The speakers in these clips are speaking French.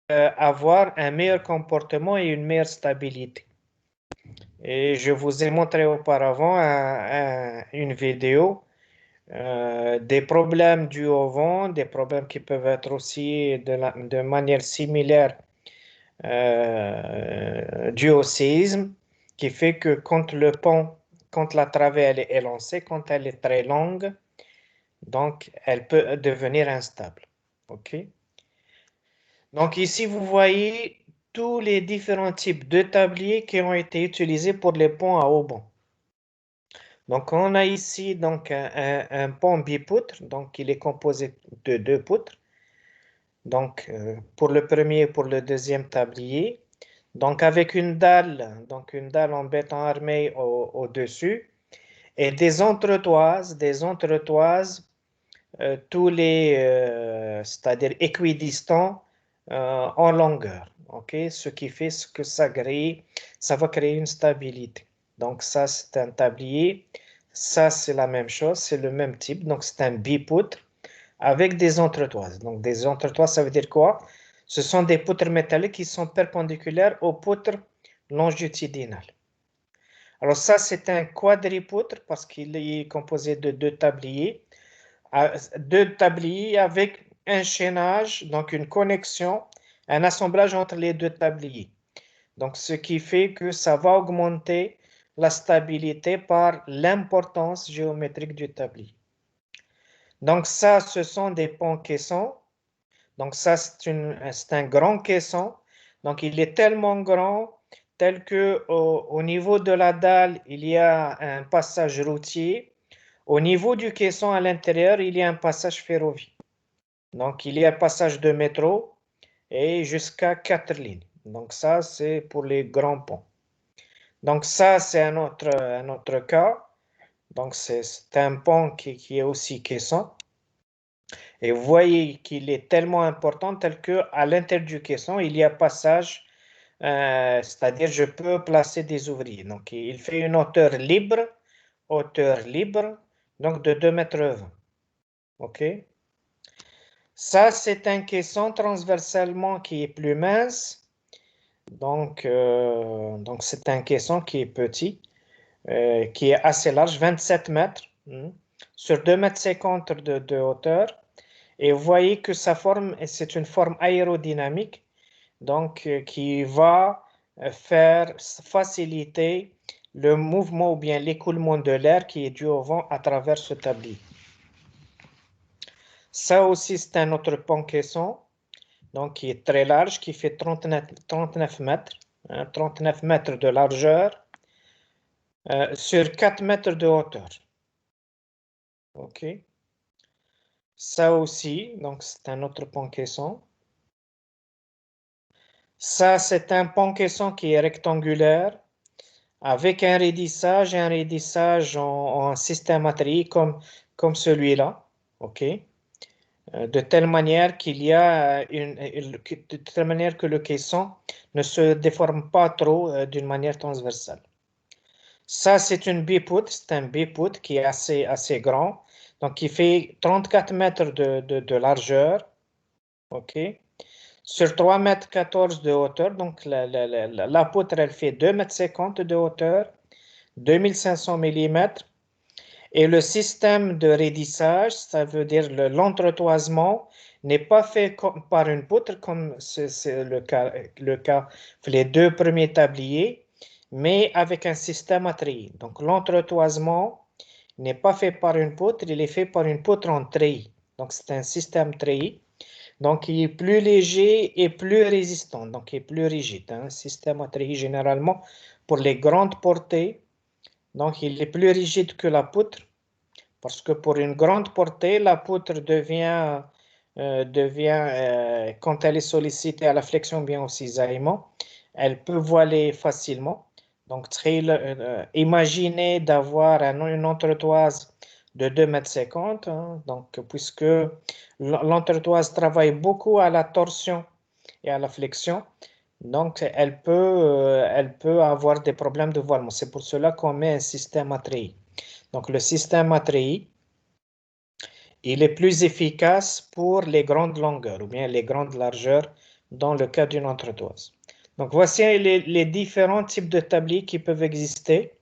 avoir un meilleur comportement et une meilleure stabilité. Et je vous ai montré auparavant une vidéo des problèmes dus au vent, des problèmes qui peuvent être aussi de manière similaire dus au séisme, qui fait que quand le pont, quand la travée elle est élancée, quand elle est très longue, donc elle peut devenir instable. OK? Donc ici, vous voyez tous les différents types de tabliers qui ont été utilisés pour les ponts à haubans. Donc on a ici donc un pont bipoutre, donc il est composé de deux poutres. Donc pour le premier et pour le deuxième tablier. Donc avec une dalle en béton armé au-dessus et des entretoises tous les, c'est-à-dire équidistants en longueur. Ok, ce qui fait que ça va créer une stabilité. Donc ça, c'est un tablier. Ça, c'est la même chose, c'est le même type. Donc c'est un bipoutre avec des entretoises. Donc des entretoises, ça veut dire quoi? Ce sont des poutres métalliques qui sont perpendiculaires aux poutres longitudinales. Alors ça, c'est un quadripoutre parce qu'il est composé de deux tabliers avec un chaînage, donc une connexion, un assemblage entre les deux tabliers. Donc, ce qui fait que ça va augmenter la stabilité par l'importance géométrique du tablier. Donc, ça, ce sont des ponts caissons. Donc, ça, c'est un grand caisson. Donc, il est tellement grand tel que au niveau de la dalle, il y a un passage routier. Au niveau du caisson à l'intérieur, il y a un passage ferroviaire. Donc, il y a un passage de métro et jusqu'à 4 lignes. Donc, ça, c'est pour les grands ponts. Donc, ça, c'est un autre cas. Donc, c'est un pont qui est aussi caisson. Et vous voyez qu'il est tellement important tel qu'à l'intérieur du caisson, il y a passage, c'est-à-dire je peux placer des ouvriers. Donc, il fait une hauteur libre, donc de 2,20 m. OK? Ça, c'est un caisson transversalement qui est plus mince. Donc c'est un caisson qui est petit, qui est assez large, 27 mètres, sur 2,50 m de hauteur. Et vous voyez que sa forme, c'est une forme aérodynamique, donc qui va faciliter le mouvement ou bien l'écoulement de l'air qui est dû au vent à travers ce tablier. Ça aussi, c'est un autre pont caisson, donc qui est très large, qui fait 39 mètres, 39 mètres de largeur sur 4 mètres de hauteur. OK. Ça aussi, donc c'est un autre pont caisson. Ça, c'est un pont caisson qui est rectangulaire avec un raidissage et un raidissage en système ATRI comme celui-là. OK. De telle manière qu'il y a de telle manière que le caisson ne se déforme pas trop d'une manière transversale. Ça, c'est une bipoutre, c'est un bipoutre qui est assez grand, donc qui fait 34 mètres de largeur, ok, sur 3,14 m de hauteur, donc la poutre, elle fait 2,50 m de hauteur, 2500 mm, et le système de raidissage, ça veut dire l'entretoisement, n'est pas fait par une poutre comme c'est le cas pour les deux premiers tabliers, mais avec un système à treillis. Donc l'entretoisement n'est pas fait par une poutre, il est fait par une poutre en treillis. Donc c'est un système treillis. Donc il est plus léger et plus résistant, donc il est plus rigide. Un système à treillis généralement pour les grandes portées, donc il est plus rigide que la poutre. Parce que pour une grande portée, la poutre devient quand elle est sollicitée à la flexion bien au cisaillement, elle peut voiler facilement. Donc, imaginez d'avoir une entretoise de 2,50 m, donc, puisque l'entretoise travaille beaucoup à la torsion et à la flexion, donc elle peut avoir des problèmes de voilement. C'est pour cela qu'on met un système à treillis. Donc, le système à treillis, il est plus efficace pour les grandes longueurs ou bien les grandes largeurs dans le cas d'une entretoise. Donc, voici les différents types de tabliers qui peuvent exister.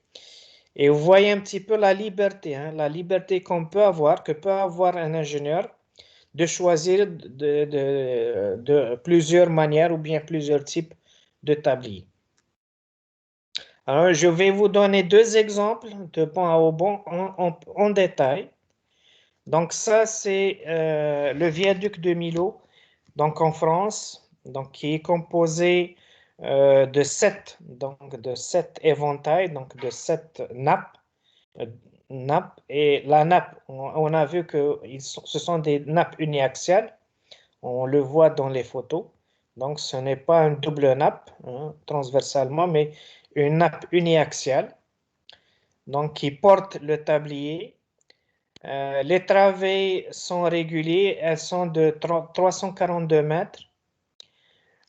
Et vous voyez un petit peu la liberté, hein, la liberté qu'on peut avoir, que peut avoir un ingénieur de choisir de plusieurs manières ou bien plusieurs types de tabliers. Alors, je vais vous donner deux exemples de bon à bon en détail. Donc, ça, c'est le viaduc de Millau, donc en France, donc, qui est composé de sept éventails, donc de 7 nappes. Et la nappe, on a vu que ce sont des nappes uniaxiales. On le voit dans les photos. Donc, ce n'est pas une double nappe, hein, transversalement, mais une nappe uniaxiale, donc qui porte le tablier. Les travées sont réguliers, elles sont de 342 mètres.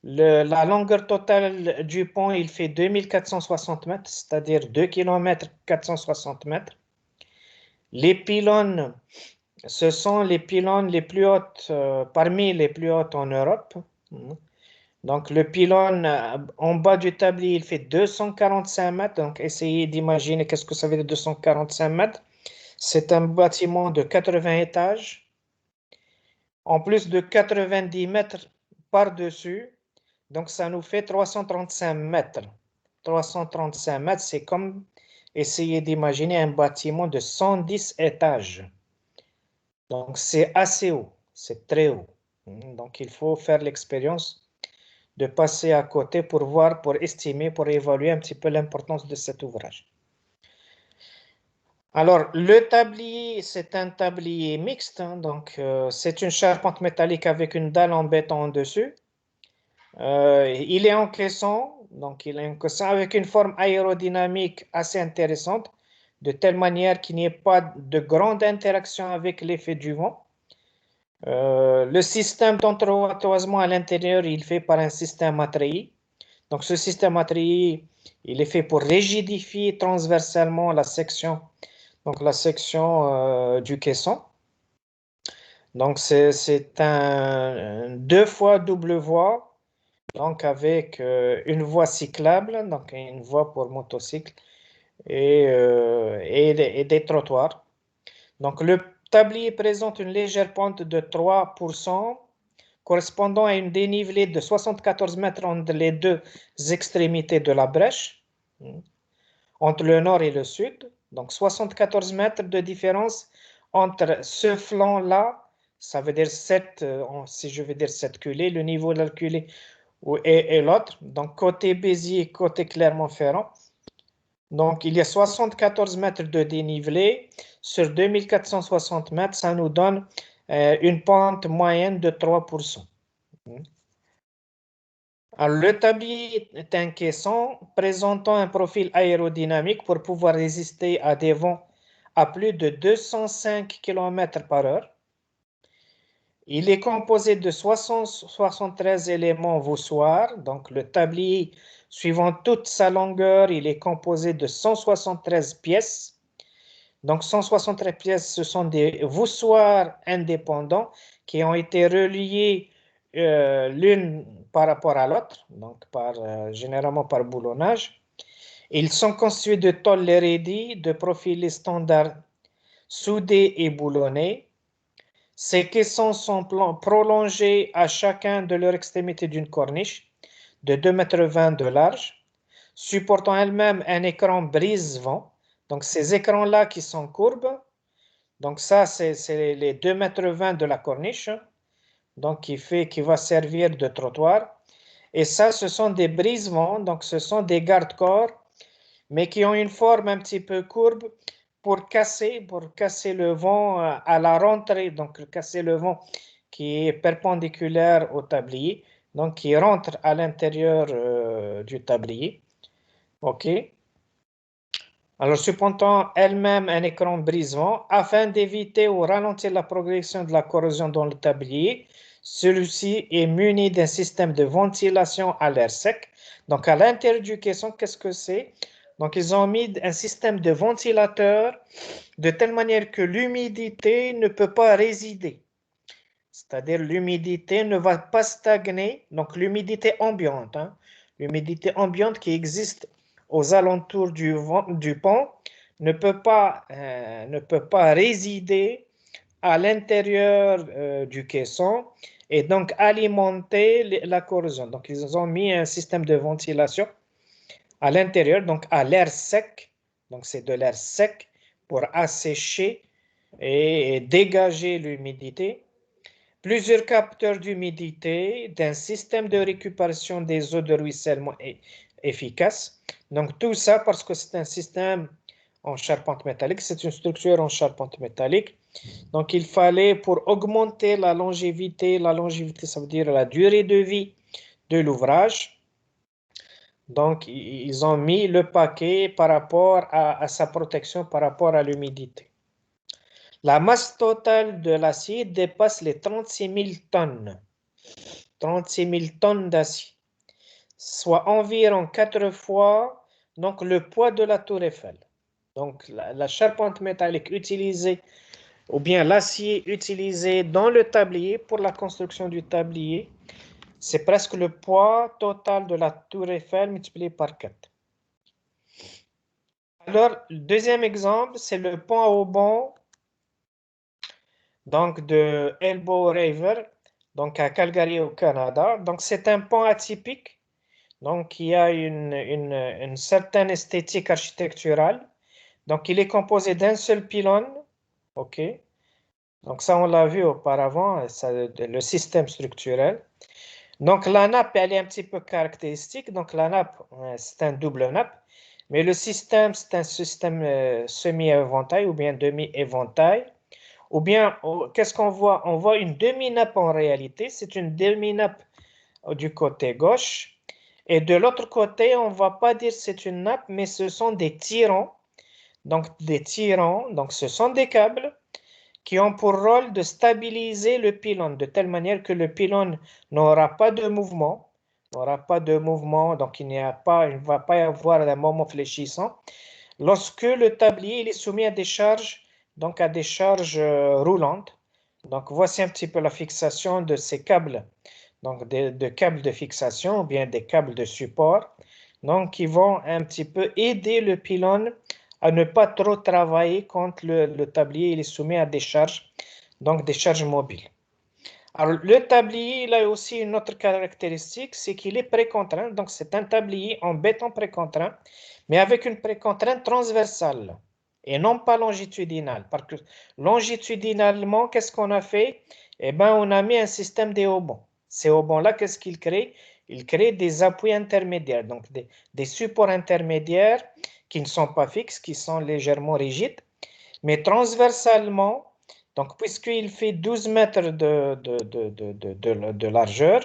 La longueur totale du pont, il fait 2460 mètres, c'est-à-dire 2 km 460 mètres. Les pylônes, ce sont les pylônes les plus hautes, parmi les plus hautes en Europe. Donc, le pylône en bas du tablier, il fait 245 mètres. Donc, essayez d'imaginer qu'est-ce que ça veut dire 245 mètres. C'est un bâtiment de 80 étages, en plus de 90 mètres par-dessus. Donc, ça nous fait 335 mètres. 335 mètres, c'est comme essayer d'imaginer un bâtiment de 110 étages. Donc, c'est assez haut, c'est très haut. Donc, il faut faire l'expérience de passer à côté pour voir, pour estimer, pour évaluer un petit peu l'importance de cet ouvrage. Alors, le tablier, c'est un tablier mixte, hein, donc c'est une charpente métallique avec une dalle en béton en dessus. Il est en caisson, donc il est en caisson avec une forme aérodynamique assez intéressante, de telle manière qu'il n'y ait pas de grande interaction avec l'effet du vent. Le système d'entretoisement à l'intérieur, il est fait par un système à treillis. Donc, ce système à treillis, il est fait pour rigidifier transversalement la section, donc la section du caisson. Donc, c'est un 2 fois double voie, donc avec une voie cyclable, donc une voie pour motocycle et des trottoirs. Donc, le tablier présente une légère pente de 3%, correspondant à une dénivelée de 74 mètres entre les deux extrémités de la brèche, entre le nord et le sud. Donc, 74 mètres de différence entre ce flanc-là, ça veut dire 7, si je veux dire 7 culées, le niveau de la culée et l'autre. Donc, côté Béziers, côté Clermont-Ferrand. Donc, il y a 74 mètres de dénivelé sur 2460 mètres. Ça nous donne une pente moyenne de 3%. Alors, le tablier est un caisson présentant un profil aérodynamique pour pouvoir résister à des vents à plus de 205 km par heure. Il est composé de 73 éléments voussoirs. Donc, le tablier, suivant toute sa longueur, il est composé de 173 pièces. Donc, 173 pièces, ce sont des voussoirs indépendants qui ont été reliés l'une par rapport à l'autre, donc généralement par boulonnage. Ils sont constitués de tôles ready, de profilés standards soudés et boulonnés. Ces caissons sont prolongés à chacun de leur extrémité d'une corniche de 2,20 m de large, supportant elle-même un écran brise-vent. Donc, ces écrans-là qui sont courbes, donc ça, c'est les 2,20 m de la corniche, donc qui va servir de trottoir. Et ça, ce sont des brise-vents, donc ce sont des garde-corps, mais qui ont une forme un petit peu courbe pour casser le vent à la rentrée, donc casser le vent qui est perpendiculaire au tablier, donc qui rentre à l'intérieur du tablier. OK. Alors, supportant elle-même un écran brise-vent, afin d'éviter ou ralentir la progression de la corrosion dans le tablier, celui-ci est muni d'un système de ventilation à l'air sec. Donc, à l'intérieur du caisson, qu'est-ce que c'est? Donc, ils ont mis un système de ventilateur de telle manière que l'humidité ne peut pas résider. C'est-à-dire l'humidité ne va pas stagner, donc l'humidité ambiante, hein, l'humidité ambiante qui existe aux alentours du pont ne peut pas résider à l'intérieur du caisson et donc alimenter la corrosion. Donc ils ont mis un système de ventilation à l'intérieur, donc à l'air sec, donc c'est de l'air sec pour assécher et dégager l'humidité. Plusieurs capteurs d'humidité, d'un système de récupération des eaux de ruissellement efficace. Donc tout ça parce que c'est un système en charpente métallique, c'est une structure en charpente métallique. Donc il fallait pour augmenter la longévité ça veut dire la durée de vie de l'ouvrage. Donc ils ont mis le paquet par rapport à sa protection par rapport à l'humidité. La masse totale de l'acier dépasse les 36 000 tonnes. 36 000 tonnes d'acier, soit environ 4 fois donc, le poids de la tour Eiffel. Donc la charpente métallique utilisée, ou bien l'acier utilisé dans le tablier pour la construction du tablier, c'est presque le poids total de la tour Eiffel multiplié par 4. Alors, le deuxième exemple, c'est le pont à haubans donc de Elbow River, donc à Calgary au Canada. Donc c'est un pont atypique, donc qui a une certaine esthétique architecturale. Donc il est composé d'un seul pylône, ok. Donc ça on l'a vu auparavant, le système structurel. Donc la nappe elle est un petit peu caractéristique. Donc la nappe c'est un double nappe, mais le système c'est un système semi-éventail ou bien demi-éventail. Ou bien, qu'est-ce qu'on voit? On voit une demi-nappe en réalité. C'est une demi-nappe du côté gauche. Et de l'autre côté, on ne va pas dire c'est une nappe, mais ce sont des tirants. Donc, des tirants, donc ce sont des câbles qui ont pour rôle de stabiliser le pylône, de telle manière que le pylône n'aura pas de mouvement. Donc il ne va pas y avoir un moment fléchissant. Lorsque le tablier il est soumis à des charges, donc à des charges roulantes. Donc voici un petit peu la fixation de ces câbles, donc de câbles de fixation ou bien des câbles de support, donc qui vont un petit peu aider le pylône à ne pas trop travailler quand le tablier il est soumis à des charges, donc des charges mobiles. Alors, le tablier, il a aussi une autre caractéristique, c'est qu'il est précontraint. Donc, c'est un tablier en béton précontraint, mais avec une précontrainte transversale et non pas longitudinale. Parce que longitudinalement, qu'est-ce qu'on a fait? Eh bien, on a mis un système de haubans. Ces haubans-là, qu'est-ce qu'ils créent? Ils créent des appuis intermédiaires, donc des supports intermédiaires qui ne sont pas fixes, qui sont légèrement rigides, mais transversalement. Donc, puisqu'il fait 12 mètres de largeur,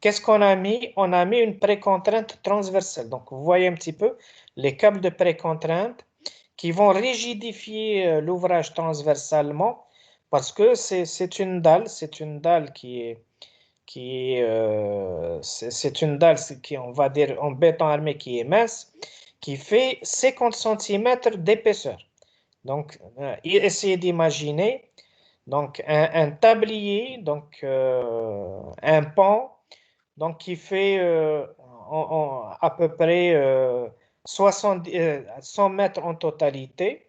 qu'est-ce qu'on a mis? On a mis une précontrainte transversale. Donc, vous voyez un petit peu les câbles de précontrainte qui vont rigidifier l'ouvrage transversalement parce que c'est une dalle c'est une dalle qui, on va dire, en béton armé qui est mince, qui fait 50 cm d'épaisseur. Donc, essayez d'imaginer donc un tablier, donc un pont, donc qui fait à peu près 100 mètres en totalité.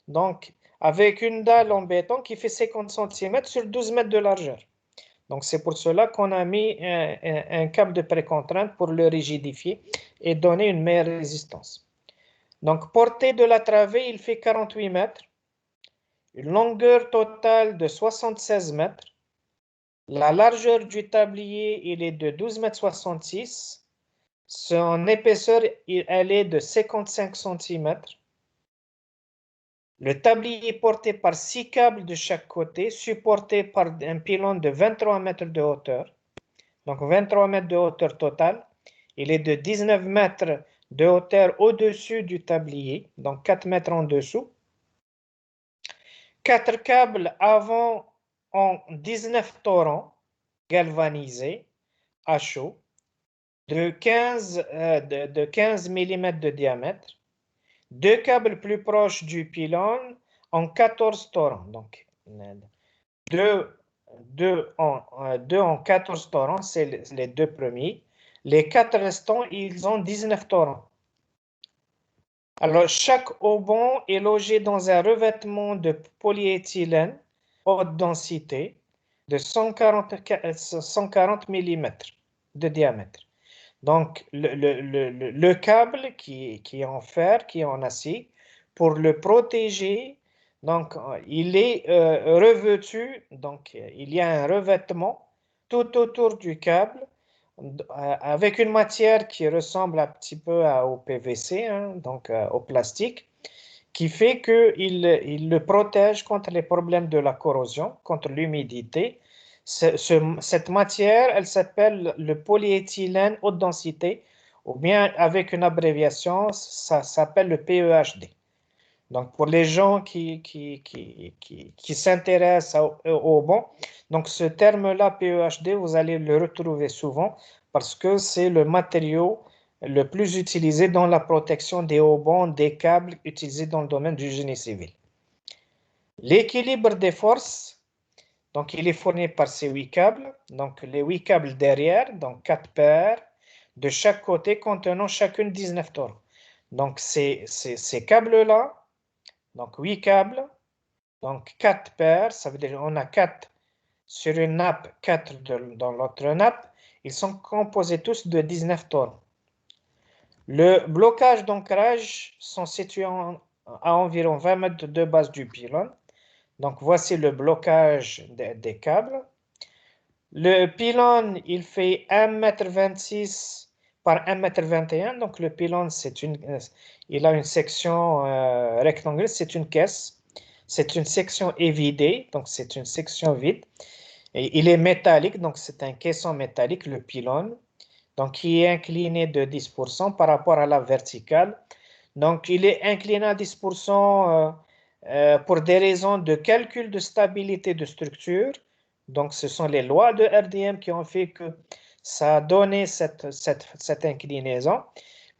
Donc, avec une dalle en béton qui fait 50 cm sur 12 mètres de largeur. Donc, c'est pour cela qu'on a mis un câble de précontrainte pour le rigidifier et donner une meilleure résistance. Donc, portée de la travée, il fait 48 mètres. Une longueur totale de 76 mètres. La largeur du tablier, il est de 12,66 m. Son épaisseur, elle est de 55 cm. Le tablier est porté par 6 câbles de chaque côté, supporté par un pylône de 23 mètres de hauteur. Donc 23 mètres de hauteur totale. Il est de 19 mètres de hauteur au-dessus du tablier, donc 4 mètres en dessous. 4 câbles avant en 19 torrents galvanisés à chaud de 15 mm de diamètre. 2 câbles plus proches du pylône en 14 torrents. Donc, 2 2 en 14 torrents, c'est les deux premiers. Les 4 restants, ils ont 19 torrents. Alors, chaque haubon est logé dans un revêtement de polyéthylène haute densité de 140 mm de diamètre. Donc, le câble qui est en fer, qui est en acier, pour le protéger, donc, il est revêtu, donc il y a un revêtement tout autour du câble avec une matière qui ressemble un petit peu au PVC, hein, donc au plastique, qui fait qu'il le protège contre les problèmes de la corrosion, contre l'humidité. Cette matière, elle s'appelle le polyéthylène haute densité, ou bien avec une abréviation, ça s'appelle le PEHD. Donc, pour les gens qui s'intéressent au bon, donc ce terme-là, PEHD, vous allez le retrouver souvent parce que c'est le matériau le plus utilisé dans la protection des haubans, des câbles utilisés dans le domaine du génie civil. L'équilibre des forces, donc il est fourni par ces 8 câbles, donc les 8 câbles derrière, donc 4 paires de chaque côté contenant chacune 19 torts. Donc ces câbles-là, donc 8 câbles, donc 4 paires, ça veut dire qu'on a 4 sur une nappe, 4 dans l'autre nappe. Ils sont composés tous de 19 tonnes. Le blocage d'ancrage sont situés à environ 20 mètres de base du pylône. Donc voici le blocage des câbles. Le pylône, il fait 1,26 m par 1,21 m. Donc le pylône, il a une section rectangulaire, c'est une caisse. C'est une section évidée, donc c'est une section vide. Et il est métallique, donc c'est un caisson métallique, le pylône, donc qui est incliné de 10% par rapport à la verticale. Donc il est incliné à 10% pour des raisons de calcul de stabilité de structure. Donc ce sont les lois de RDM qui ont fait que ça a donné cette inclinaison.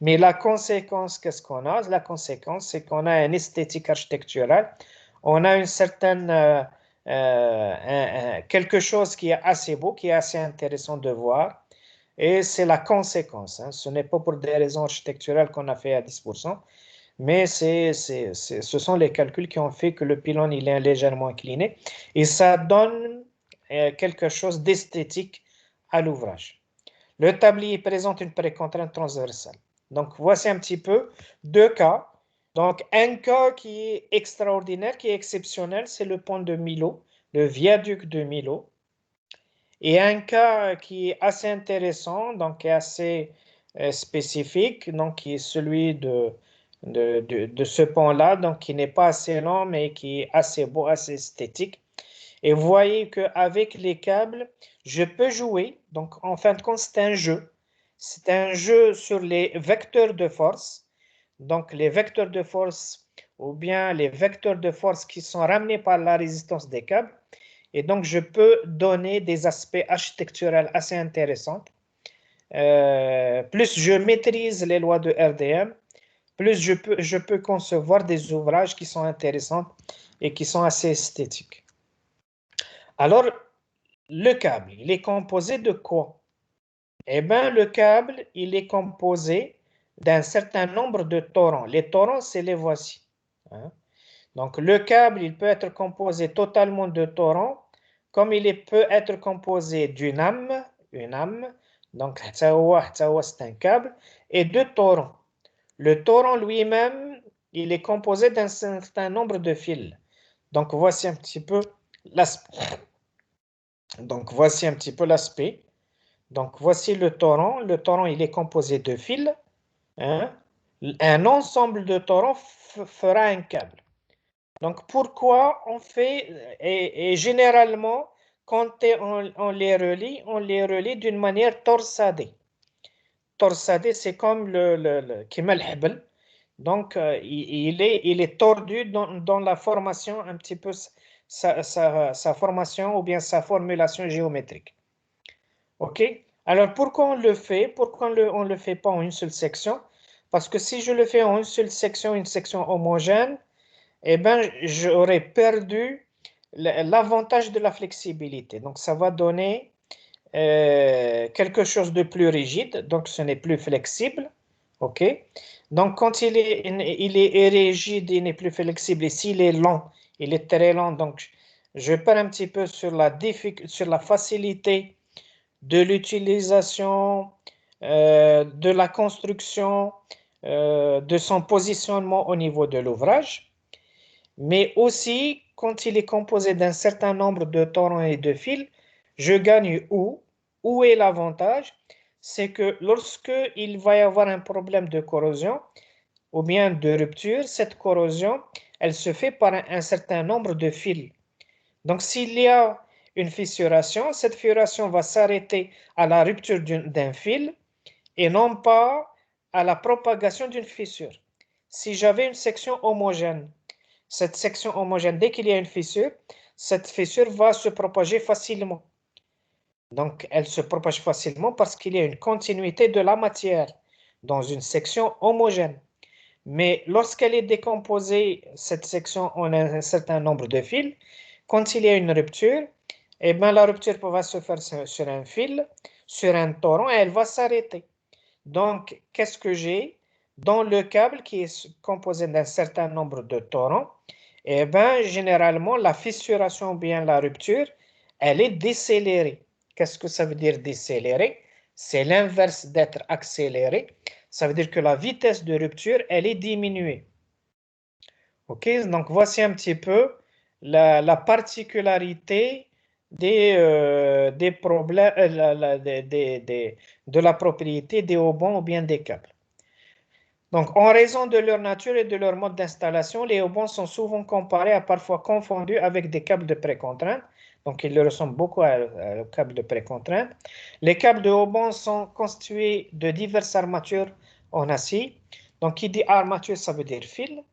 Mais la conséquence, qu'est-ce qu'on a? La conséquence, c'est qu'on a une esthétique architecturale. On a une certaine, quelque chose qui est assez beau, qui est assez intéressant de voir. Et c'est la conséquence. Hein. Ce n'est pas pour des raisons architecturales qu'on a fait à 10%, mais ce sont les calculs qui ont fait que le pylône il est légèrement incliné. Et ça donne quelque chose d'esthétique à l'ouvrage. Le tablier présente une précontrainte transversale. Donc, voici un petit peu deux cas. Donc, un cas qui est extraordinaire, qui est exceptionnel, c'est le pont de Milo, le viaduc de Milo. Et un cas qui est assez intéressant, donc qui est assez spécifique, donc qui est celui de ce pont-là, donc qui n'est pas assez long, mais qui est assez beau, assez esthétique. Et vous voyez qu'avec les câbles, je peux jouer. Donc, en fin de compte, c'est un jeu. C'est un jeu sur les vecteurs de force. Donc, les vecteurs de force ou bien les vecteurs de force qui sont ramenés par la résistance des câbles. Et donc, je peux donner des aspects architecturels assez intéressants. Plus je maîtrise les lois de RDM, plus je peux concevoir des ouvrages qui sont intéressants et qui sont assez esthétiques. Alors, le câble, il est composé de quoi? Eh bien, le câble, il est composé d'un certain nombre de torrents. Les torrents, c'est les voici. Hein? Donc, le câble, il peut être composé totalement de torrents, comme il peut être composé d'une âme, une âme, donc c'est un câble, et de torrents. Le torrent lui-même, il est composé d'un certain nombre de fils. Donc, voici un petit peu l'aspect. Donc, voici un petit peu l'aspect. Donc, voici le torrent. Le torrent, il est composé de fils. Hein? Un ensemble de torrents fera un câble. Donc, pourquoi on fait, et généralement, quand on les relie d'une manière torsadée. Torsadée, c'est comme le Kemal. Donc, il est tordu dans la formation, un petit peu sa formation ou bien sa formulation géométrique. OK? Alors, pourquoi on le fait? Pourquoi on le fait pas en une seule section? Parce que si je le fais en une seule section, une section homogène, eh ben, j'aurais perdu l'avantage de la flexibilité. Donc, ça va donner quelque chose de plus rigide, donc ce n'est plus flexible. OK? Donc, quand il est rigide, il n'est plus flexible, et s'il est lent, il est très lent. Donc, je parle un petit peu sur sur la facilité de l'utilisation, de la construction, de son positionnement au niveau de l'ouvrage, mais aussi quand il est composé d'un certain nombre de torrents et de fils, je gagne où? Où est l'avantage? C'est que lorsque il va y avoir un problème de corrosion ou bien de rupture, cette corrosion, elle se fait par un certain nombre de fils. Donc, s'il y a une fissuration, cette fissuration va s'arrêter à la rupture d'un fil et non pas à la propagation d'une fissure. Si j'avais une section homogène, cette section homogène, dès qu'il y a une fissure, cette fissure va se propager facilement. Donc, elle se propage facilement parce qu'il y a une continuité de la matière dans une section homogène. Mais lorsqu'elle est décomposée, cette section en un certain nombre de fils, quand il y a une rupture, eh bien, la rupture va se faire sur un fil, sur un torrent, et elle va s'arrêter. Donc, qu'est-ce que j'ai? Dans le câble qui est composé d'un certain nombre de torrents, eh bien, généralement, la fissuration ou bien la rupture, elle est décélérée. Qu'est-ce que ça veut dire décélérée? C'est l'inverse d'être accéléré. Ça veut dire que la vitesse de rupture, elle est diminuée. OK? Donc, voici un petit peu la particularité des problèmes, de la propriété des haubans ou bien des câbles. Donc, en raison de leur nature et de leur mode d'installation, les haubans sont souvent comparés à parfois confondus avec des câbles de précontrainte. Donc, ils ressemblent beaucoup aux câbles de précontrainte. Les câbles de haubans sont constitués de diverses armatures en acier. Donc, qui dit armature, ça veut dire fil.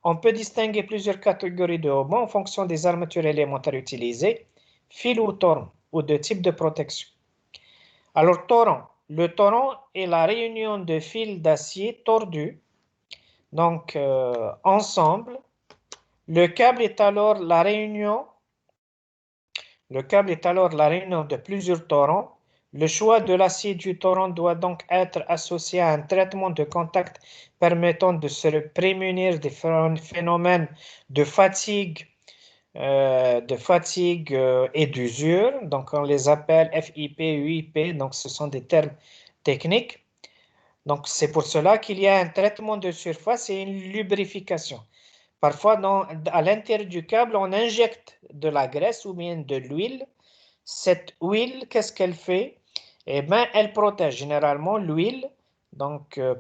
On peut distinguer plusieurs catégories de haubans en fonction des armatures élémentaires utilisées, fil ou torrent, ou de type de protection. Alors, torrent. Le torrent est la réunion de fils d'acier tordus, donc ensemble. Le câble est alors la réunion de plusieurs torrents. Le choix de l'acier du torrent doit donc être associé à un traitement de contact permettant de se prémunir des phénomènes de fatigue, et d'usure. Donc, on les appelle FIP, UIP. Donc, ce sont des termes techniques. Donc, c'est pour cela qu'il y a un traitement de surface et une lubrification. Parfois, à l'intérieur du câble, on injecte de la graisse ou bien de l'huile. Cette huile, qu'est-ce qu'elle fait? Eh bien, elle protège. Généralement, l'huile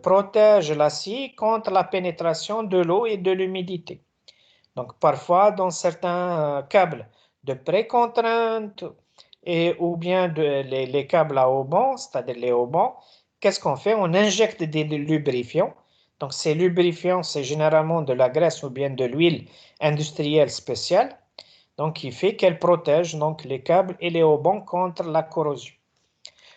protège l'acier contre la pénétration de l'eau et de l'humidité. Donc, parfois, dans certains câbles de précontrainte ou bien les câbles à haubans, c'est-à-dire les haubans, qu'est-ce qu'on fait? On injecte des lubrifiants. Donc, ces lubrifiants, c'est généralement de la graisse ou bien de l'huile industrielle spéciale. Donc, qui fait qu'elle protège donc, les câbles et les haubans contre la corrosion.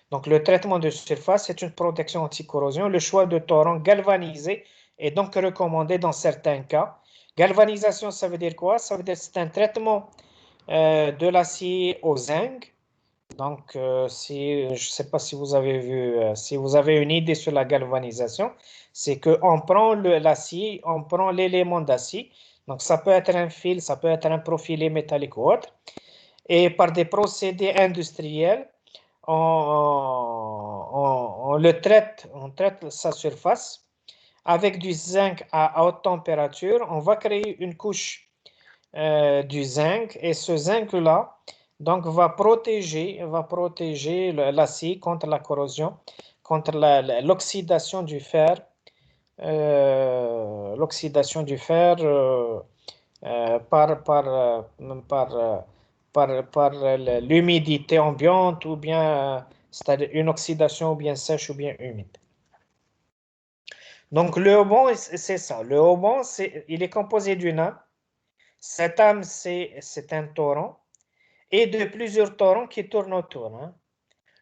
Donc, le traitement de surface est une protection anti-corrosion. Le choix de torrent galvanisé est donc recommandé dans certains cas. Galvanisation, ça veut dire quoi? Ça veut dire que c'est un traitement de l'acier au zinc. Donc, je ne sais pas si vous avez vu, si vous avez une idée sur la galvanisation, c'est qu'on prend l'acier, on prend l'élément d'acier. Donc, ça peut être un fil, ça peut être un profilé métallique ou autre. Et par des procédés industriels, on traite sa surface avec du zinc à haute température. On va créer une couche du zinc et ce zinc-là donc va protéger l'acier contre la corrosion, contre l'oxydation du fer, par l'humidité ambiante ou bien, c'est-à-dire une oxydation ou bien sèche ou bien humide. Donc le haubans, c'est ça. Le haubans, il est composé d'une âme. Cette âme, c'est un torrent et de plusieurs torrents qui tournent autour. Hein.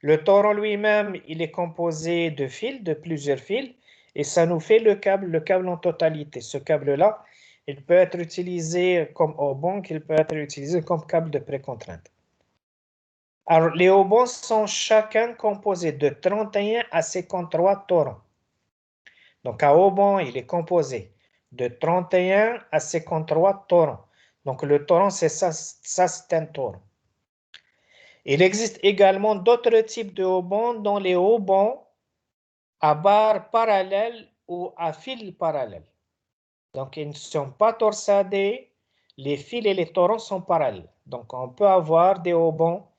Le torrent lui-même, il est composé de fils, de plusieurs fils, et ça nous fait le câble en totalité. Ce câble-là, il peut être utilisé comme haubans, il peut être utilisé comme câble de précontrainte. Alors, les haubans sont chacun composés de 31 à 53 torrents. Donc, un hauban, il est composé de 31 à 53 torrents. Donc, le torrent, c'est ça c'est un torrent. Il existe également d'autres types de haubans, dont les haubans à barres parallèles ou à fils parallèles. Donc, ils ne sont pas torsadés, les fils et les torrents sont parallèles. Donc, on peut avoir des haubans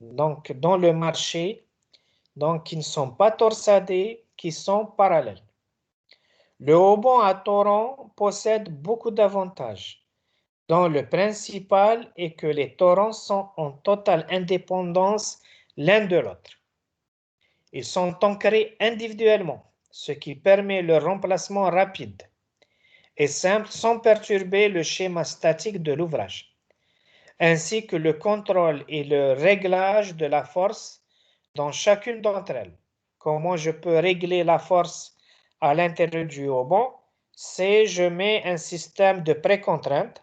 donc, dans le marché, donc, qui ne sont pas torsadés, qui sont parallèles. Le hauban à torrent possède beaucoup d'avantages, dont le principal est que les torrents sont en totale indépendance l'un de l'autre. Ils sont ancrés individuellement, ce qui permet leur remplacement rapide et simple sans perturber le schéma statique de l'ouvrage, ainsi que le contrôle et le réglage de la force dans chacune d'entre elles. Comment je peux régler la force à l'intérieur du hauban? C'est je mets un système de précontrainte,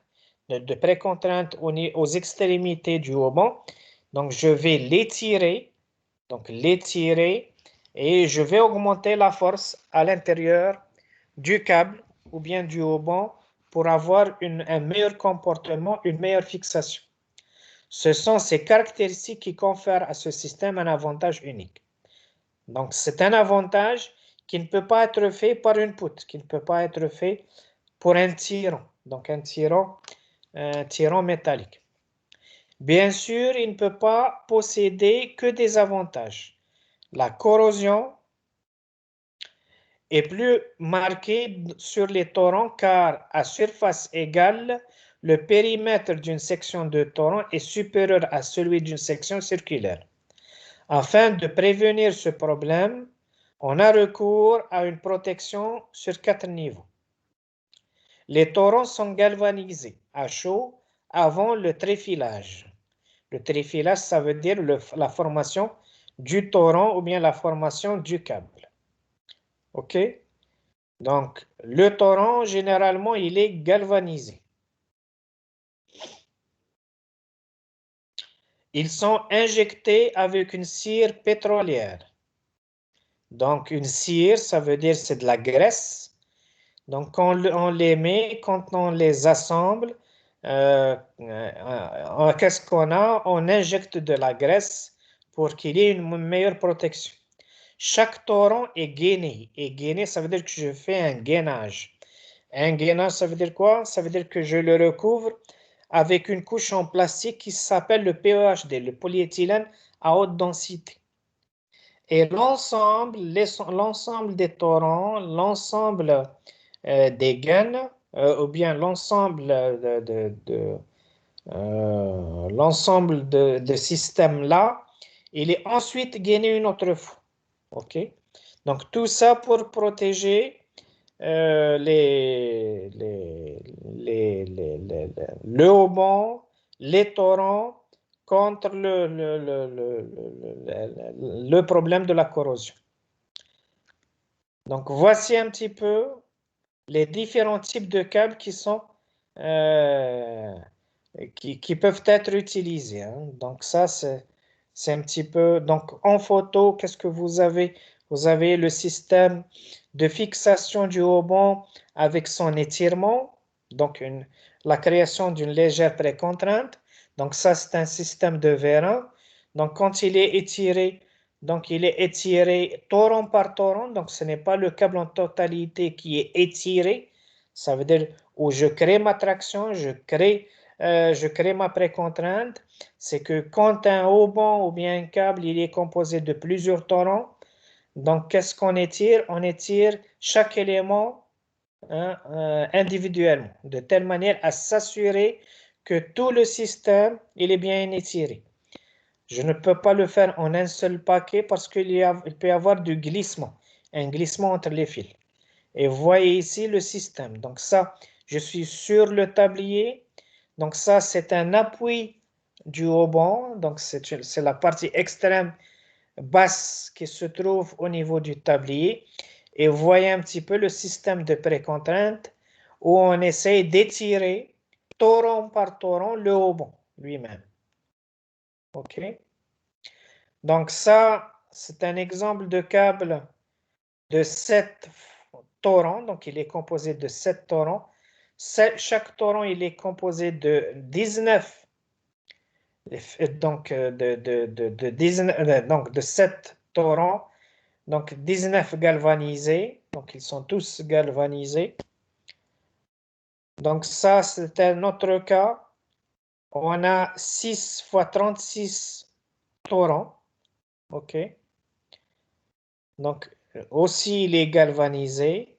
aux extrémités du hauban. Donc je vais l'étirer, et je vais augmenter la force à l'intérieur du câble ou bien du hauban pour avoir un meilleur comportement, une meilleure fixation. Ce sont ces caractéristiques qui confèrent à ce système un avantage unique. Donc, c'est un avantage qui ne peut pas être fait par une poutre, qui ne peut pas être fait pour un tyran, donc un tyran métallique. Bien sûr, il ne peut pas posséder que des avantages. La corrosion est plus marquée sur les torrents car à surface égale, le périmètre d'une section de torrent est supérieur à celui d'une section circulaire. Afin de prévenir ce problème, on a recours à une protection sur 4 niveaux. Les torrents sont galvanisés à chaud avant le tréfilage. Le tréfilage, ça veut dire la formation du torrent ou bien la formation du câble. OK? Donc, le torrent, généralement, il est galvanisé. Ils sont injectés avec une cire pétrolière. Donc, une cire, ça veut dire c'est de la graisse. Donc, on les met, quand on les assemble, qu'est-ce qu'on a? On injecte de la graisse pour qu'il y ait une meilleure protection. Chaque torrent est gainé. Et gainé, ça veut dire que je fais un gainage. Un gainage, ça veut dire quoi? Ça veut dire que je le recouvre avec une couche en plastique qui s'appelle le PEHD, le polyéthylène à haute densité. Et l'ensemble des torrents, l'ensemble des gaines, ou bien l'ensemble de systèmes-là, il est ensuite gainé une autre fois. OK? Donc, tout ça pour protéger le hauban, les torrents contre le problème de la corrosion. Donc, voici un petit peu les différents types de câbles qui peuvent être utilisés. Hein. Donc, ça, c'est un petit peu... Donc, en photo, qu'est-ce que vous avez? Vous avez le système de fixation du hauban avec son étirement, donc la création d'une légère précontrainte. Donc, ça, c'est un système de vérin. Donc, quand il est étiré, donc il est étiré torrent par torrent. Donc, ce n'est pas le câble en totalité qui est étiré. Ça veut dire où je crée ma traction, je crée ma précontrainte. C'est que quand un hauban ou bien un câble, il est composé de plusieurs torrents. Donc, qu'est-ce qu'on étire? On étire chaque élément individuellement, de telle manière à s'assurer que tout le système il est bien étiré. Je ne peux pas le faire en un seul paquet parce qu'il peut y avoir du glissement, un glissement entre les fils. Et vous voyez ici le système. Donc ça, je suis sur le tablier. Donc ça, c'est un appui du hauban. Donc c'est la partie extrême basse qui se trouve au niveau du tablier. Et vous voyez un petit peu le système de précontrainte où on essaie d'étirer torrent par torrent le haubon lui-même. OK? Donc ça, c'est un exemple de câble de 7 torrents. Donc il est composé de 7 torrents. Chaque torrent, il est composé de 19, donc donc de 7 torrents, donc 19 galvanisés. Donc ils sont tous galvanisés. Donc ça, c'est un autre cas. On a 6 fois 36 torrents. OK? Donc, aussi, il est galvanisé.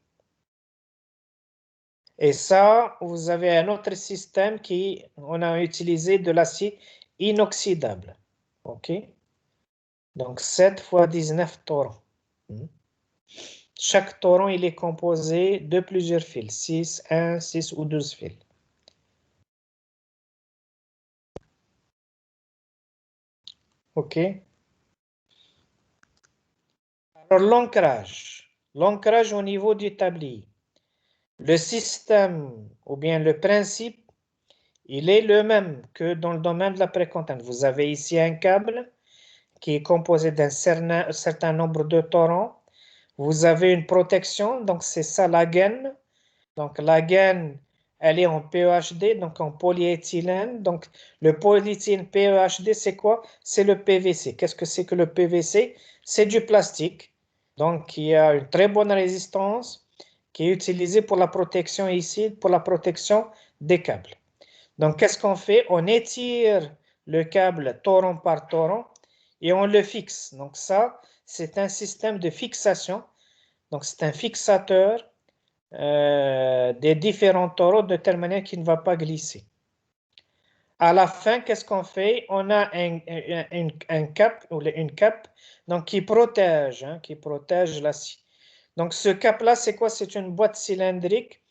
Et ça, vous avez un autre système qui, on a utilisé de l'acier inoxydable. OK? Donc, 7 fois 19 torrents. Chaque torrent, il est composé de plusieurs fils. 6, 1, 6 ou 12 fils. OK? Alors, l'ancrage. L'ancrage au niveau du tablier. Le système, ou bien le principe, il est le même que dans le domaine de la précontente. Vous avez ici un câble qui est composé d'un certain nombre de torrents. Vous avez une protection, donc c'est ça la gaine. Donc la gaine, elle est en PEHD, donc en polyéthylène. Donc le polyéthylène PEHD, c'est quoi? C'est le PVC. Qu'est-ce que c'est que le PVC? C'est du plastique, donc qui a une très bonne résistance, qui est utilisé pour la protection ici, pour la protection des câbles. Donc qu'est-ce qu'on fait? On étire le câble torrent par torrent et on le fixe. Donc ça, c'est un système de fixation. Donc c'est un fixateur des différents torrents de telle manière qu'il ne va pas glisser. À la fin, qu'est-ce qu'on fait? On a un cap, ou une cape donc, qui protège l'acier. Donc ce cap-là, c'est quoi? C'est une boîte cylindrique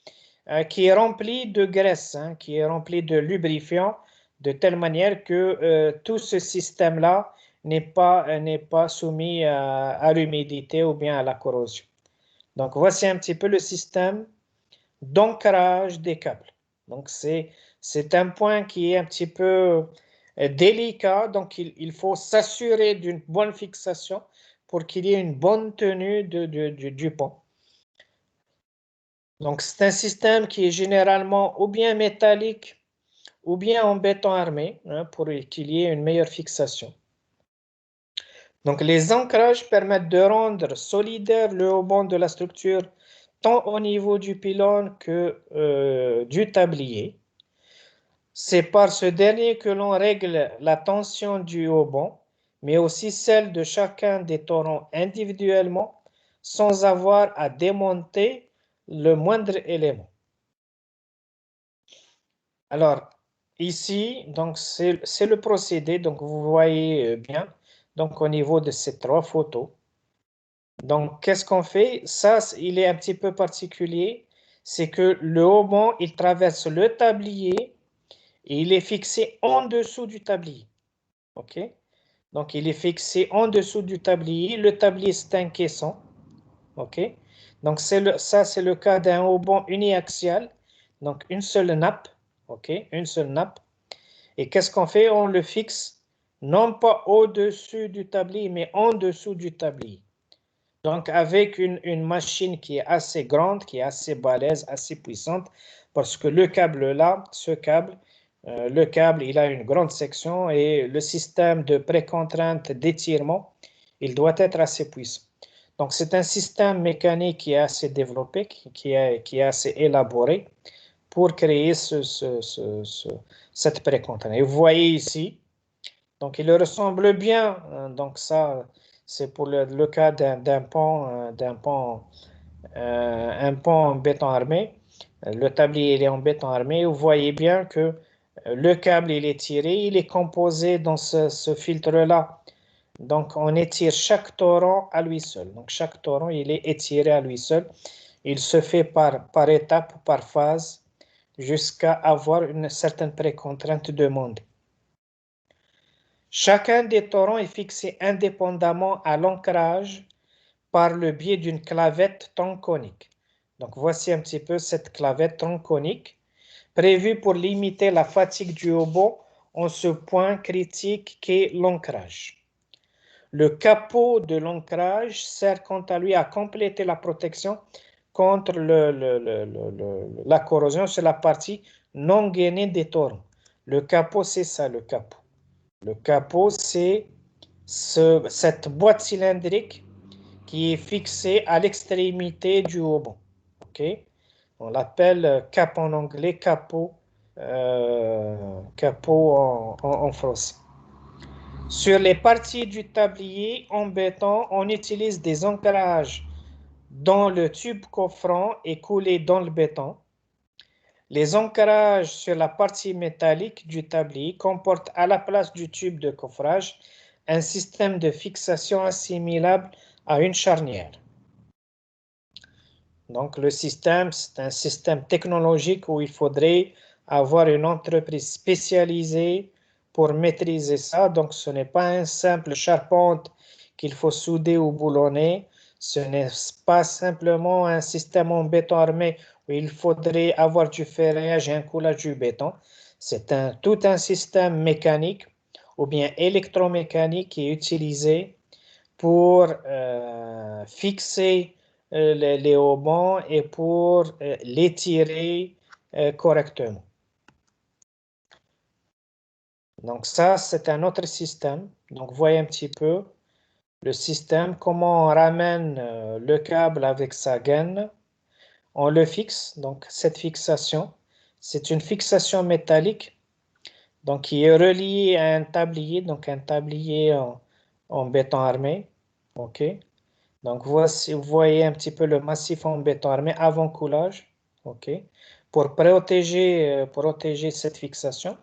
qui est remplie de graisse, qui est remplie de lubrifiant, de telle manière que tout ce système-là n'est pas soumis à l'humidité ou bien à la corrosion. Donc voici un petit peu le système d'ancrage des câbles. Donc c'est un point qui est un petit peu délicat, donc il faut s'assurer d'une bonne fixation pour qu'il y ait une bonne tenue du pont. Donc c'est un système qui est généralement ou bien métallique ou bien en béton armé pour qu'il y ait une meilleure fixation. Donc les ancrages permettent de rendre solidaire le haubon de la structure tant au niveau du pylône que du tablier. C'est par ce dernier que l'on règle la tension du haubon, mais aussi celle de chacun des torrents individuellement, sans avoir à démonter le moindre élément. Alors, ici, donc c'est le procédé, donc vous voyez bien, donc au niveau de ces 3 photos. Donc, qu'est-ce qu'on fait? Ça, il est un petit peu particulier, c'est que le haubon, il traverse le tablier et il est fixé en dessous du tablier. OK? Donc, il est fixé en dessous du tablier. Le tablier, c'est un caisson. OK? Donc, ça, c'est le cas d'un haubon uniaxial. Donc, une seule nappe. OK? Une seule nappe. Et qu'est-ce qu'on fait? On le fixe non pas au-dessus du tablier, mais en dessous du tablier. Donc, avec une machine qui est assez grande, qui est assez balèze, assez puissante, parce que le câble là, le câble, il a une grande section et le système de précontrainte d'étirement, il doit être assez puissant. Donc, c'est un système mécanique qui est assez développé, qui est assez élaboré pour créer cette précontrainte. Et vous voyez ici, donc il ressemble bien, donc ça, c'est pour le cas d'un pont, un pont en béton armé. Le tablier il est en béton armé. Vous voyez bien que le câble il est tiré, il est composé dans ce filtre-là. Donc on étire chaque torrent à lui seul. Donc chaque torrent il est étiré à lui seul. Il se fait par étape, par phase, jusqu'à avoir une certaine précontrainte demandée. Chacun des torrents est fixé indépendamment à l'ancrage par le biais d'une clavette tongconique. Donc, voici un petit peu cette clavette tronconique prévue pour limiter la fatigue du haubon en ce point critique qu'est l'ancrage. Le capot de l'ancrage sert quant à lui à compléter la protection contre la corrosion sur la partie non gainée des torrents. Le capot, c'est ça, le capot. Le capot, c'est cette boîte cylindrique qui est fixée à l'extrémité du haubon. Okay? On l'appelle cap en anglais, capot, capot en français. Sur les parties du tablier en béton, on utilise des ancrages dont le tube coffrant est coulé dans le béton. Les ancrages sur la partie métallique du tablier comportent à la place du tube de coffrage un système de fixation assimilable à une charnière. Donc le système, c'est un système technologique où il faudrait avoir une entreprise spécialisée pour maîtriser ça. Donc ce n'est pas un simple charpente qu'il faut souder ou boulonner. Ce n'est pas simplement un système en béton armé où il faudrait avoir du ferrage et un coulage du béton. C'est tout un système mécanique ou bien électromécanique qui est utilisé pour fixer les haubans et pour les tirer correctement. Donc ça, c'est un autre système. Donc voyez un petit peu le système, comment on ramène le câble avec sa gaine. On le fixe, donc cette fixation, c'est une fixation métallique donc qui est reliée à un tablier, donc un tablier en béton armé. OK. Donc voici, vous voyez un petit peu le massif en béton armé avant coulage. OK. Pour protéger cette fixation.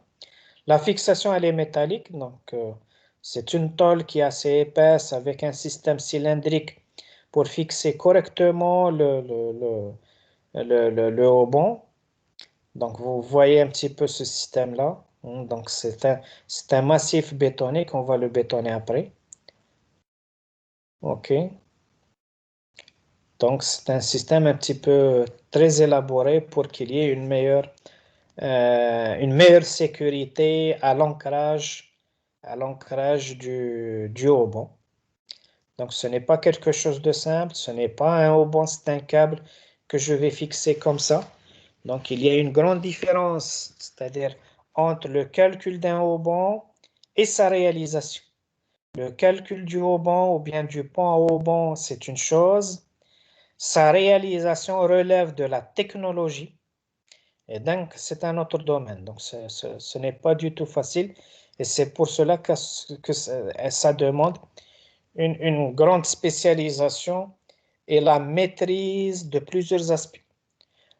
La fixation, elle est métallique, donc c'est une tôle qui est assez épaisse avec un système cylindrique pour fixer correctement le haubon. Donc vous voyez un petit peu ce système-là. Donc c'est un massif bétonné qu'on va le bétonner après. OK. Donc c'est un système un petit peu très élaboré pour qu'il y ait une meilleure sécurité à l'ancrage du haubon. Donc ce n'est pas quelque chose de simple, ce n'est pas un haubon, c'est un câble que je vais fixer comme ça. Donc il y a une grande différence, c'est-à-dire entre le calcul d'un haubon et sa réalisation. Le calcul du haubon ou bien du pont à haubon, c'est une chose. Sa réalisation relève de la technologie. Et donc, c'est un autre domaine. Donc, ce n'est pas du tout facile. Et c'est pour cela que ça demande une grande spécialisation et la maîtrise de plusieurs aspects.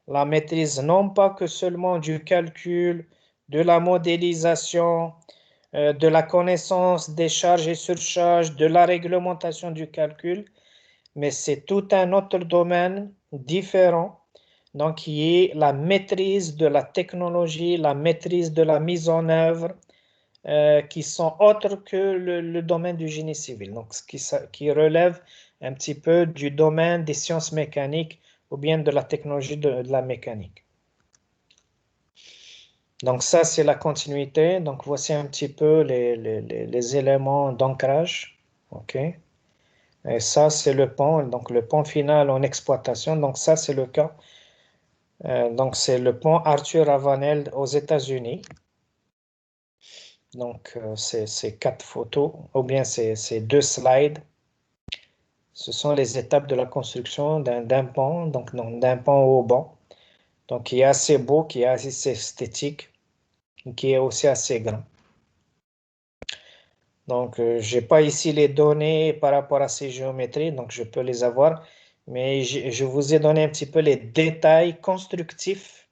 La maîtrise non pas que seulement du calcul, de la modélisation, de la connaissance des charges et surcharges, de la réglementation du calcul, mais c'est tout un autre domaine différent, donc qui est la maîtrise de la technologie, la maîtrise de la mise en œuvre, qui sont autres que le domaine du génie civil, donc qui relève un petit peu du domaine des sciences mécaniques ou bien de la technologie de la mécanique. Donc ça, c'est la continuité. Donc voici un petit peu les éléments d'ancrage. OK. Et ça, c'est le pont. Donc le pont final en exploitation. Donc ça, c'est le cas. Donc c'est le pont Arthur Avenel aux États-Unis. Donc c'est 4 photos, ou bien c'est 2 slides. Ce sont les étapes de la construction d'un pont, donc d'un pont au banc. Donc qui est assez beau, qui est assez esthétique, qui est aussi assez grand. Donc, je n'ai pas ici les données par rapport à ces géométries, donc je peux les avoir, mais je vous ai donné un petit peu les détails constructifs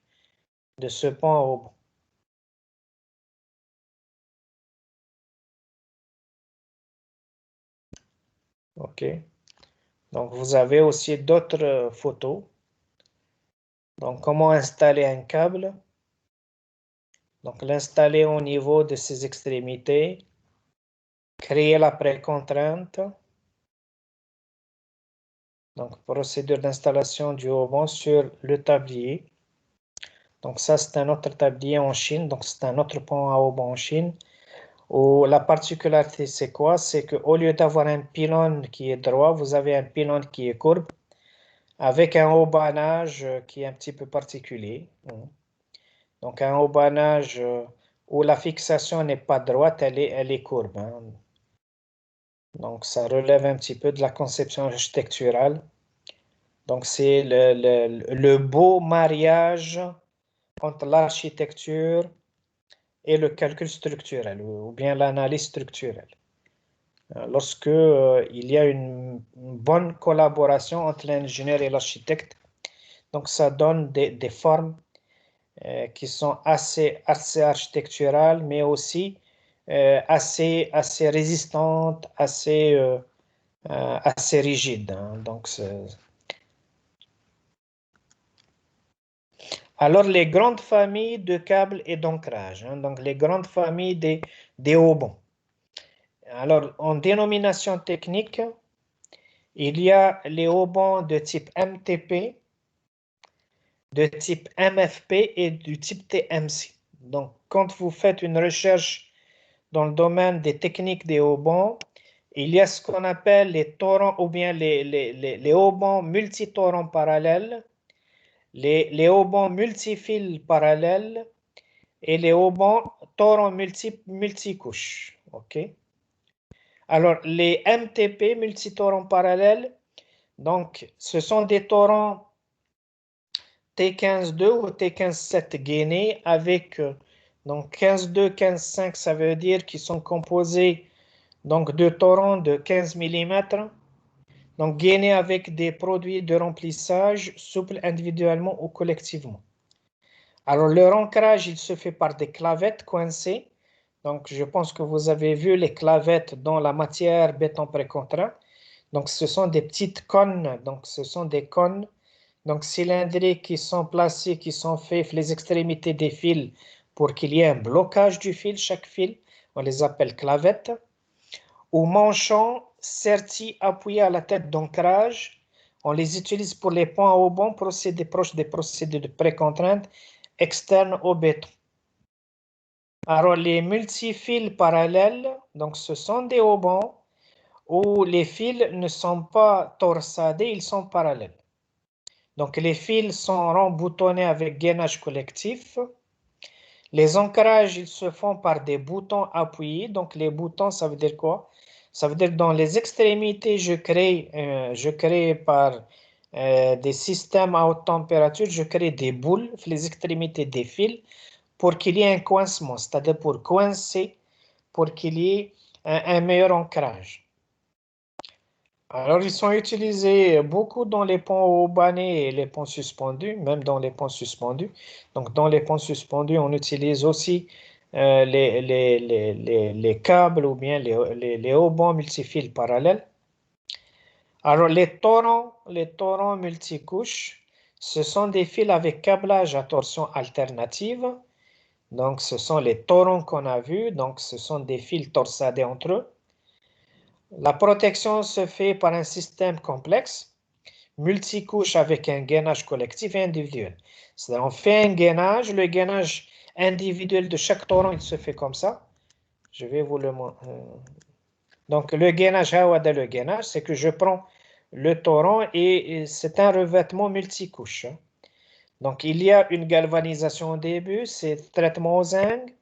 de ce pont au banc. OK. Donc, vous avez aussi d'autres photos. Donc, comment installer un câble. Donc, l'installer au niveau de ses extrémités. Créer la précontrainte. Donc, procédure d'installation du haubon sur le tablier. Donc, ça, c'est un autre tablier en Chine. Donc, c'est un autre pont à haubon en Chine. Où la particularité, c'est quoi? C'est qu'au lieu d'avoir un pylône qui est droit, vous avez un pylône qui est courbe avec un haubanage qui est un petit peu particulier. Donc, un haubanage où la fixation n'est pas droite, elle est courbe. Donc, ça relève un petit peu de la conception architecturale. Donc, c'est le beau mariage entre l'architecture et le calcul structurel, ou bien l'analyse structurelle. Lorsque il y a une bonne collaboration entre l'ingénieur et l'architecte, donc ça donne des formes qui sont assez architecturales, mais aussi assez résistantes, assez rigides. Donc, alors, les grandes familles de câbles et d'ancrage, donc les grandes familles des haubans. Alors, en dénomination technique, il y a les haubans de type MTP, de type MFP et du type TMC. Donc, quand vous faites une recherche dans le domaine des techniques des haubans, il y a ce qu'on appelle les torrents ou bien les haubans multitorrents parallèles, les haubans multifils parallèles et les haubans torrents multicouches. OK? Alors, les MTP, multitorrents parallèles, donc, ce sont des torrents T15.2 ou T15.7 gainés avec donc 15.2, 15.5, ça veut dire qu'ils sont composés donc de torrents de 15 mm, donc gainés avec des produits de remplissage souples individuellement ou collectivement. Alors leur ancrage, il se fait par des clavettes coincées. Donc je pense que vous avez vu les clavettes dans la matière béton précontraint. Donc ce sont des petites cônes, donc ce sont des cônes donc cylindriques qui sont placés, qui sont faits les extrémités des fils pour qu'il y ait un blocage du fil, chaque fil, on les appelle clavettes, ou manchons sertis appuyés à la tête d'ancrage. On les utilise pour les points au bon procédés proches des procédés de précontrainte externes au béton. Alors les multifils parallèles, donc ce sont des haubans où les fils ne sont pas torsadés, ils sont parallèles. Donc les fils sont remboutonnés avec gainage collectif. Les ancrages, ils se font par des boutons appuyés. Donc les boutons, ça veut dire quoi? Ça veut dire dans les extrémités, je crée par des systèmes à haute température, je crée des boules, les extrémités des fils, pour qu'il y ait un coincement, c'est-à-dire pour coincer, pour qu'il y ait un meilleur ancrage. Alors, ils sont utilisés beaucoup dans les ponts haubanés et les ponts suspendus, même dans les ponts suspendus. Donc, dans les ponts suspendus, on utilise aussi les câbles ou bien les haubans multifils parallèles. Alors, les torrents multicouches, ce sont des fils avec câblage à torsion alternative. Donc, ce sont les torrents qu'on a vus. Donc, ce sont des fils torsadés entre eux. La protection se fait par un système complexe, multicouche avec un gainage collectif et individuel. C'est-à-dire, on fait un gainage, le gainage individuel de chaque torrent, il se fait comme ça. Je vais vous le montrer. Donc, le gainage, le gainage, c'est que je prends le torrent et c'est un revêtement multicouche. Donc, il y a une galvanisation au début, c'est traitement au zinc.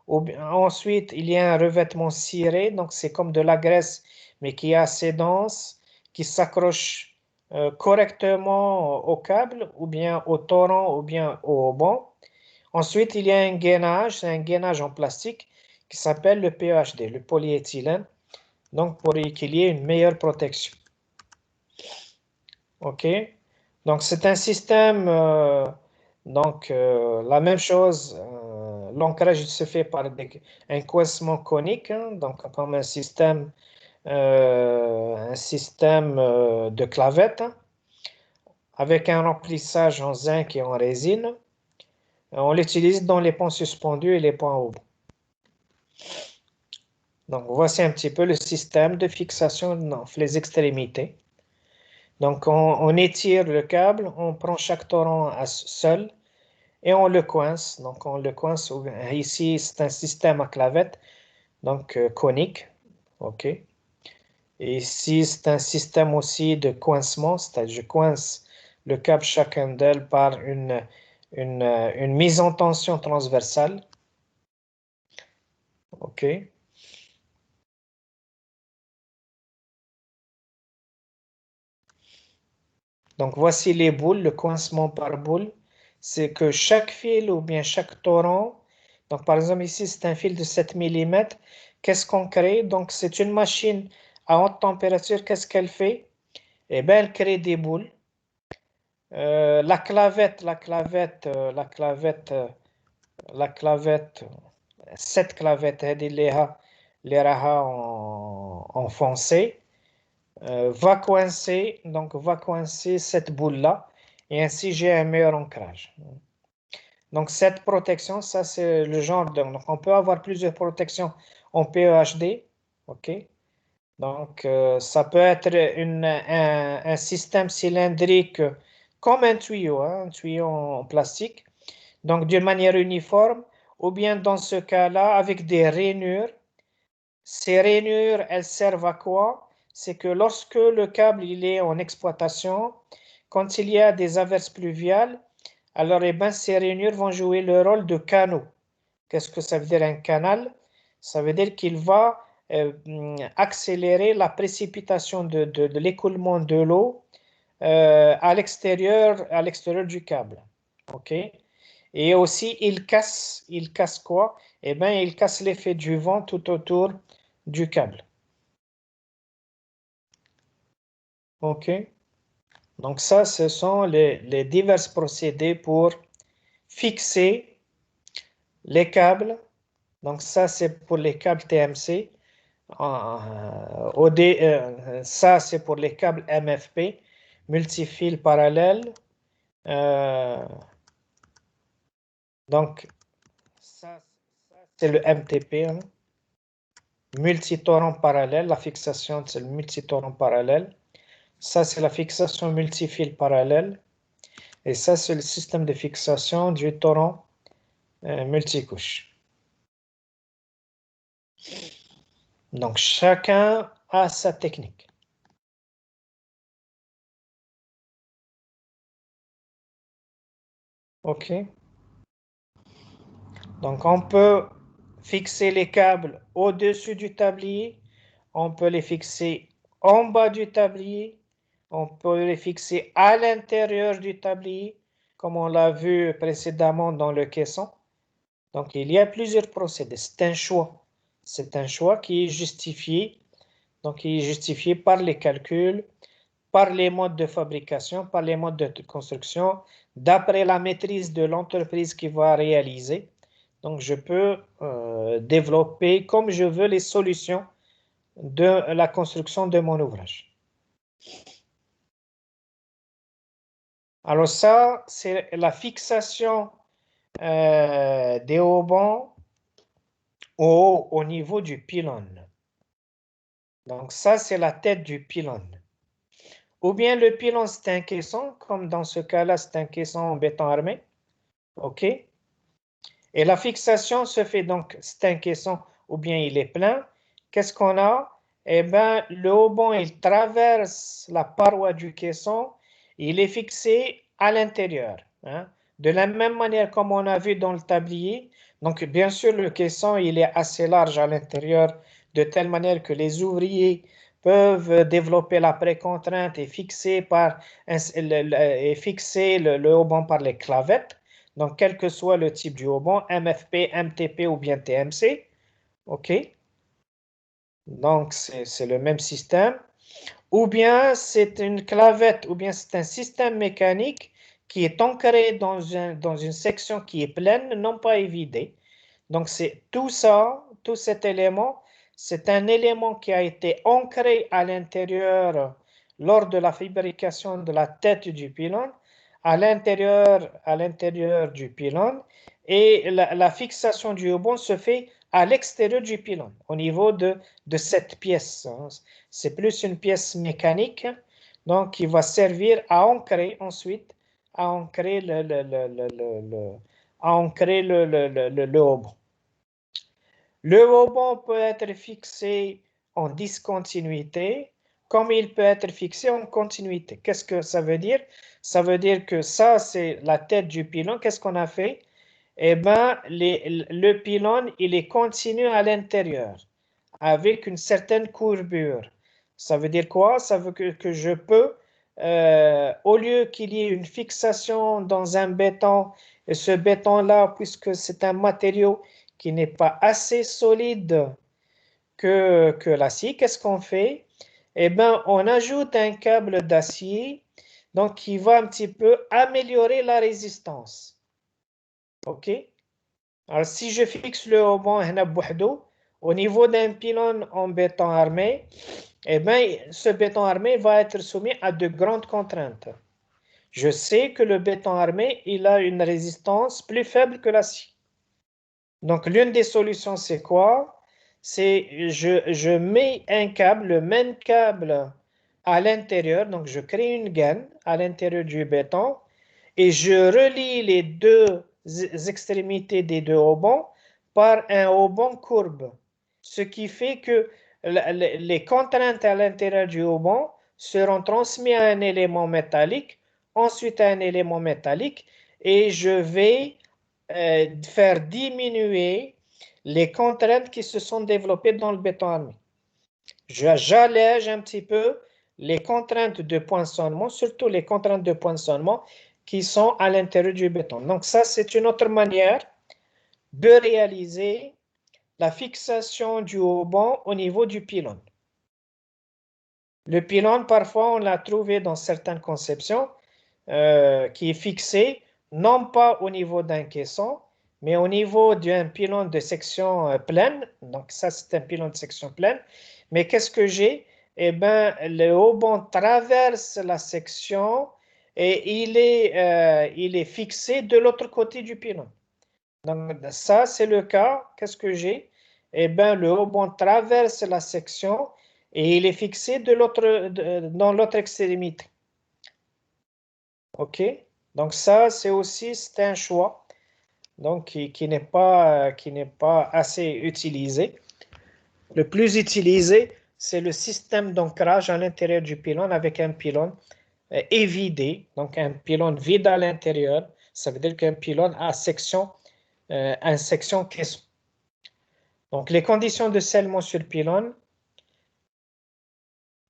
Ensuite, il y a un revêtement ciré, donc c'est comme de la graisse, mais qui est assez dense, qui s'accroche correctement au câble, ou bien au torrent, ou bien au banc. Ensuite, il y a un gainage, c'est un gainage en plastique qui s'appelle le PEHD, le polyéthylène, donc pour qu'il y ait une meilleure protection. OK? Donc, c'est un système, la même chose, l'ancrage se fait par un coincement conique, donc comme un système de clavettes, avec un remplissage en zinc et en résine. On l'utilise dans les ponts suspendus et les ponts haubans. Donc, voici un petit peu le système de fixation dans les extrémités. Donc, on étire le câble, on prend chaque torrent seul et on le coince. Donc, on le coince. Ici, c'est un système à clavette, donc conique. OK. Et ici, c'est un système aussi de coincement, c'est-à-dire je coince le câble chacun d'elles par une mise en tension transversale. OK. Donc, voici les boules, le coincement par boule. C'est que chaque fil ou bien chaque torrent, donc par exemple ici, c'est un fil de 7 mm. Qu'est-ce qu'on crée? Donc, c'est une machine à haute température. Qu'est-ce qu'elle fait? Eh bien, elle crée des boules. La clavette, cette clavette, les raha en foncé, va coincer cette boule-là, et ainsi j'ai un meilleur ancrage. Donc cette protection, ça c'est le genre de... Donc on peut avoir plusieurs protections en PEHD, ok? Donc ça peut être un système cylindrique comme un tuyau, hein, un tuyau en plastique, donc d'une manière uniforme, ou bien dans ce cas-là avec des rainures. Ces rainures, elles servent à quoi? C'est que lorsque le câble il est en exploitation, quand il y a des averses pluviales, alors eh ben, ces rainures vont jouer le rôle de canaux. Qu'est-ce que ça veut dire un canal? Ça veut dire qu'il va accélérer la précipitation de l'écoulement de l'eau à l'extérieur du câble. OK? Et aussi, il casse quoi? Eh bien, il casse l'effet du vent tout autour du câble. OK? Donc ça, ce sont les divers procédés pour fixer les câbles. Donc ça, c'est pour les câbles TMC. Ça, c'est pour les câbles MFP, multifil parallèle. Donc, ça c'est le MTP, hein. Multitorrent parallèle, la fixation, c'est le multitorrent parallèle. Ça, c'est la fixation multifil parallèle. Et ça, c'est le système de fixation du torrent multicouche. Donc, chacun a sa technique. OK? Donc, on peut fixer les câbles au-dessus du tablier. On peut les fixer en bas du tablier. On peut les fixer à l'intérieur du tablier, comme on l'a vu précédemment dans le caisson. Donc, il y a plusieurs procédés. C'est un choix. C'est un choix qui est justifié. Donc, il est justifié par les calculs, par les modes de fabrication, par les modes de construction, d'après la maîtrise de l'entreprise qui va réaliser. Donc, je peux développer comme je veux les solutions de la construction de mon ouvrage. Alors ça, c'est la fixation des haubans au niveau du pylône. Donc ça, c'est la tête du pylône. Ou bien le pylône, c'est un caisson, comme dans ce cas-là, c'est un caisson en béton armé. OK? Et la fixation se fait donc, c'est un caisson ou bien il est plein. Qu'est-ce qu'on a? Eh bien, le haubon, il traverse la paroi du caisson. Il est fixé à l'intérieur, hein. De la même manière comme on a vu dans le tablier. Donc, bien sûr, le caisson, il est assez large à l'intérieur, de telle manière que les ouvriers peuvent développer la précontrainte et fixer, le haubon par les clavettes. Donc, quel que soit le type du haubon, MFP, MTP ou bien TMC, OK? Donc, c'est le même système. Ou bien c'est une clavette, ou bien c'est un système mécanique qui est ancré dans une section qui est pleine, non pas évidée. Donc, c'est tout ça, tout cet élément, c'est un élément qui a été ancré à l'intérieur lors de la fabrication de la tête du pylône, à l'intérieur du pylône, et la fixation du haubon se fait à l'extérieur du pylône, au niveau de cette pièce. C'est plus une pièce mécanique. Donc, il va servir à ancrer ensuite, à ancrer le haubon. Le haubon peut être fixé en discontinuité, comme il peut être fixé en continuité. Qu'est-ce que ça veut dire? Ça veut dire que ça, c'est la tête du pylône. Qu'est-ce qu'on a fait? Eh bien, le pylône, il est continu à l'intérieur, avec une certaine courbure. Ça veut dire quoi? Ça veut que je peux, au lieu qu'il y ait une fixation dans un béton, et ce béton-là, puisque c'est un matériau qui n'est pas assez solide que l'acier, qu'est-ce qu'on fait? Eh bien, on ajoute un câble d'acier, donc qui va un petit peu améliorer la résistance. OK? Alors, si je fixe le haubon au niveau d'un pylône en béton armé, eh bien, ce béton armé va être soumis à de grandes contraintes. Je sais que le béton armé, il a une résistance plus faible que l'acier. Donc, l'une des solutions, c'est quoi? C'est je mets un câble, le même câble à l'intérieur, donc je crée une gaine à l'intérieur du béton et je relie les deux extrémités des deux haubans par un hauban courbe, ce qui fait que les contraintes à l'intérieur du hauban seront transmises à un élément métallique, ensuite à un élément métallique, et je vais faire diminuer les contraintes qui se sont développées dans le béton armé. J'allège un petit peu les contraintes de poinçonnement, surtout les contraintes de poinçonnement qui sont à l'intérieur du béton. Donc ça, c'est une autre manière de réaliser la fixation du haubon au niveau du pylône. Le pylône, parfois, on l'a trouvé dans certaines conceptions qui est fixé non pas au niveau d'un caisson, mais au niveau d'un pylône de section pleine. Donc ça, c'est un pylône de section pleine. Mais qu'est-ce que j'ai? Eh bien, le haubon traverse la section et il est fixé de l'autre côté du pylône. Donc ça, c'est le cas. Qu'est-ce que j'ai? Eh bien, le haubon traverse la section et il est fixé dans l'autre extrémité. OK? Donc ça, c'est un choix donc, qui n'est pas assez utilisé. Le plus utilisé, c'est le système d'ancrage à l'intérieur du pylône avec un pylône évidé, donc un pylône vide à l'intérieur. Ça veut dire qu'un pylône a section caisson. Donc, les conditions de scellement sur le pylône,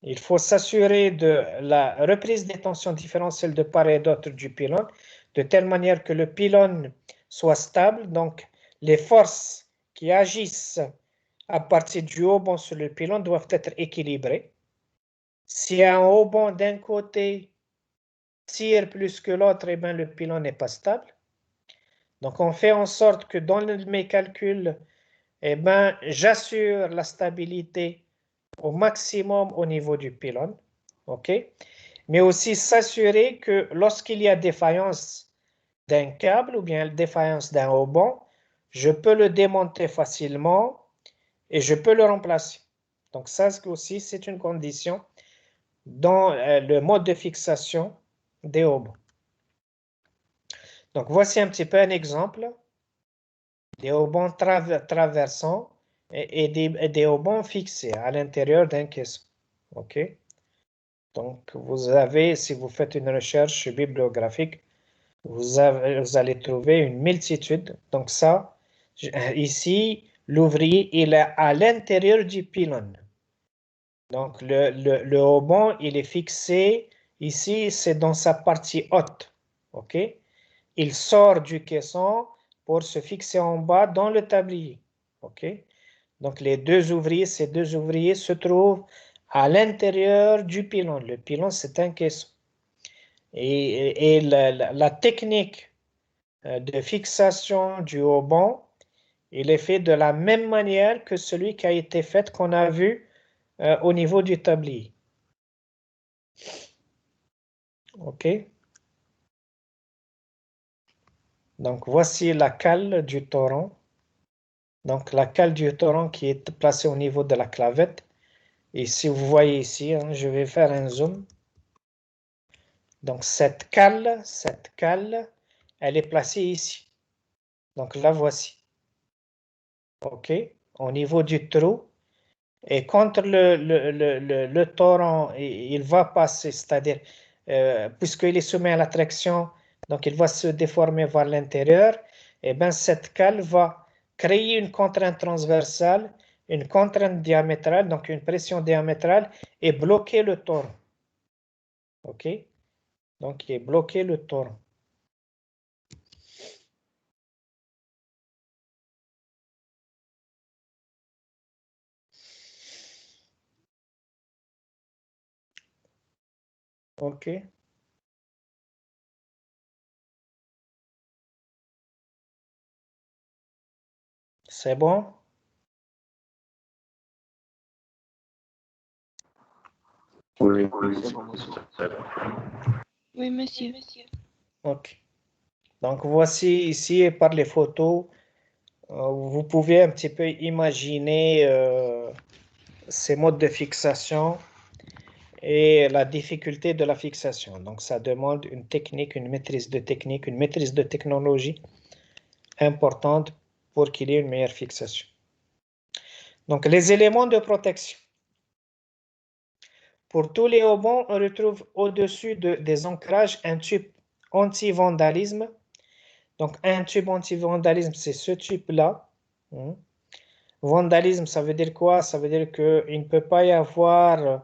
il faut s'assurer de la reprise des tensions différentielles de part et d'autre du pylône, de telle manière que le pylône soit stable. Donc, les forces qui agissent à partir du haubon sur le pylône doivent être équilibrées. Si un haubon d'un côté tire plus que l'autre, eh bien, le pylône n'est pas stable. Donc, on fait en sorte que dans mes calculs, eh bien, j'assure la stabilité au maximum au niveau du pylône. OK? Mais aussi s'assurer que lorsqu'il y a défaillance d'un câble ou bien défaillance d'un haubon, je peux le démonter facilement et je peux le remplacer. Donc ça aussi, c'est une condition dans le mode de fixation des haubons. Donc voici un petit peu un exemple des haubons traversants et des haubons fixés à l'intérieur d'un caisson. OK? Donc, vous avez, si vous faites une recherche bibliographique, vous allez trouver une multitude. Donc ça, ici, l'ouvrier, il est à l'intérieur du pylône. Donc, le haubon, il est fixé. Ici, c'est dans sa partie haute. OK? Il sort du caisson pour se fixer en bas dans le tablier. OK? Donc, ces deux ouvriers se trouvent à l'intérieur du pylône. Le pylône, c'est un caisson. Et la technique de fixation du haubon, il est fait de la même manière que celui qui a été fait, qu'on a vu au niveau du tablier. OK? Donc, voici la cale du torrent. Donc, la cale du torrent qui est placée au niveau de la clavette. Et si vous voyez ici, hein, je vais faire un zoom. Donc, cette cale, elle est placée ici. Donc, la voici. OK? Au niveau du trou. Et contre le torrent, il va passer, c'est-à-dire, puisqu'il est soumis à la traction, donc il va se déformer vers l'intérieur, et bien cette cale va créer une contrainte transversale, une contrainte diamétrale, donc une pression diamétrale, et bloquer le torrent. OK? Donc, il bloquer le torrent. OK? C'est bon? Oui, Oui, monsieur. OK. Donc, voici ici, par les photos, vous pouvez un petit peu imaginer ces modes de fixation et la difficulté de la fixation. Donc, ça demande une technique, une maîtrise de technique, une maîtrise de technologie importante pour qu'il y ait une meilleure fixation. Donc, les éléments de protection. Pour tous les haubans, on retrouve au-dessus des ancrages un tube anti-vandalisme. Donc, un tube anti-vandalisme, c'est ce tube-là. Vandalisme, ça veut dire quoi? Ça veut dire qu'il ne peut pas y avoir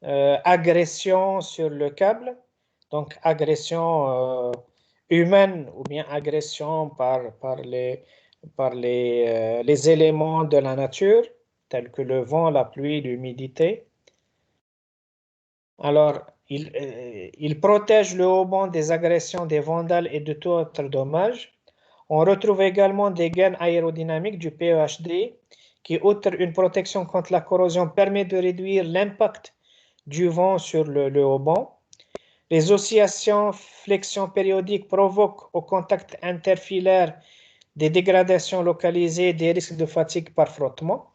agression sur le câble, donc agression humaine ou bien agression par les éléments de la nature, tels que le vent, la pluie, l'humidité. Alors, il protège le hauban des agressions des vandales et de tout autre dommage. On retrouve également des gaines aérodynamiques du PEHD qui, outre une protection contre la corrosion, permet de réduire l'impact du vent sur le hauban. Les oscillations flexion périodiques provoquent au contact interfilaire des dégradations localisées, des risques de fatigue par frottement.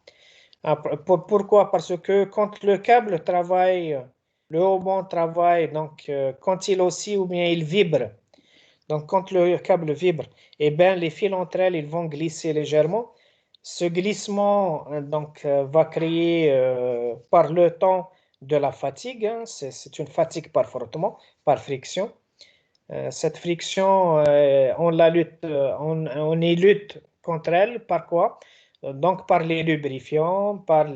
Pourquoi? Parce que quand le câble travaille, le hauban travaille, donc quand il oscille ou bien il vibre, donc quand le câble vibre, eh bien, les fils entre elles, ils vont glisser légèrement. Ce glissement va créer par le temps de la fatigue, hein, c'est une fatigue par frottement, par friction. Cette friction, on y lutte contre elle par quoi? Donc par les lubrifiants, par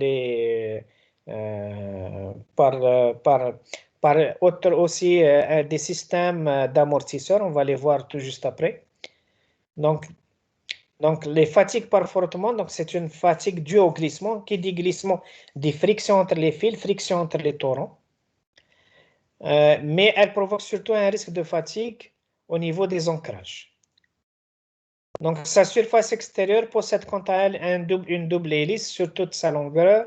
aussi des systèmes d'amortisseurs, on va les voir tout juste après. Donc les fatigues par frottement, donc c'est une fatigue due au glissement. Qui dit glissement dit friction entre les fils, friction entre les torrents. Mais elle provoque surtout un risque de fatigue au niveau des ancrages. Donc sa surface extérieure possède quant à elle une double hélice sur toute sa longueur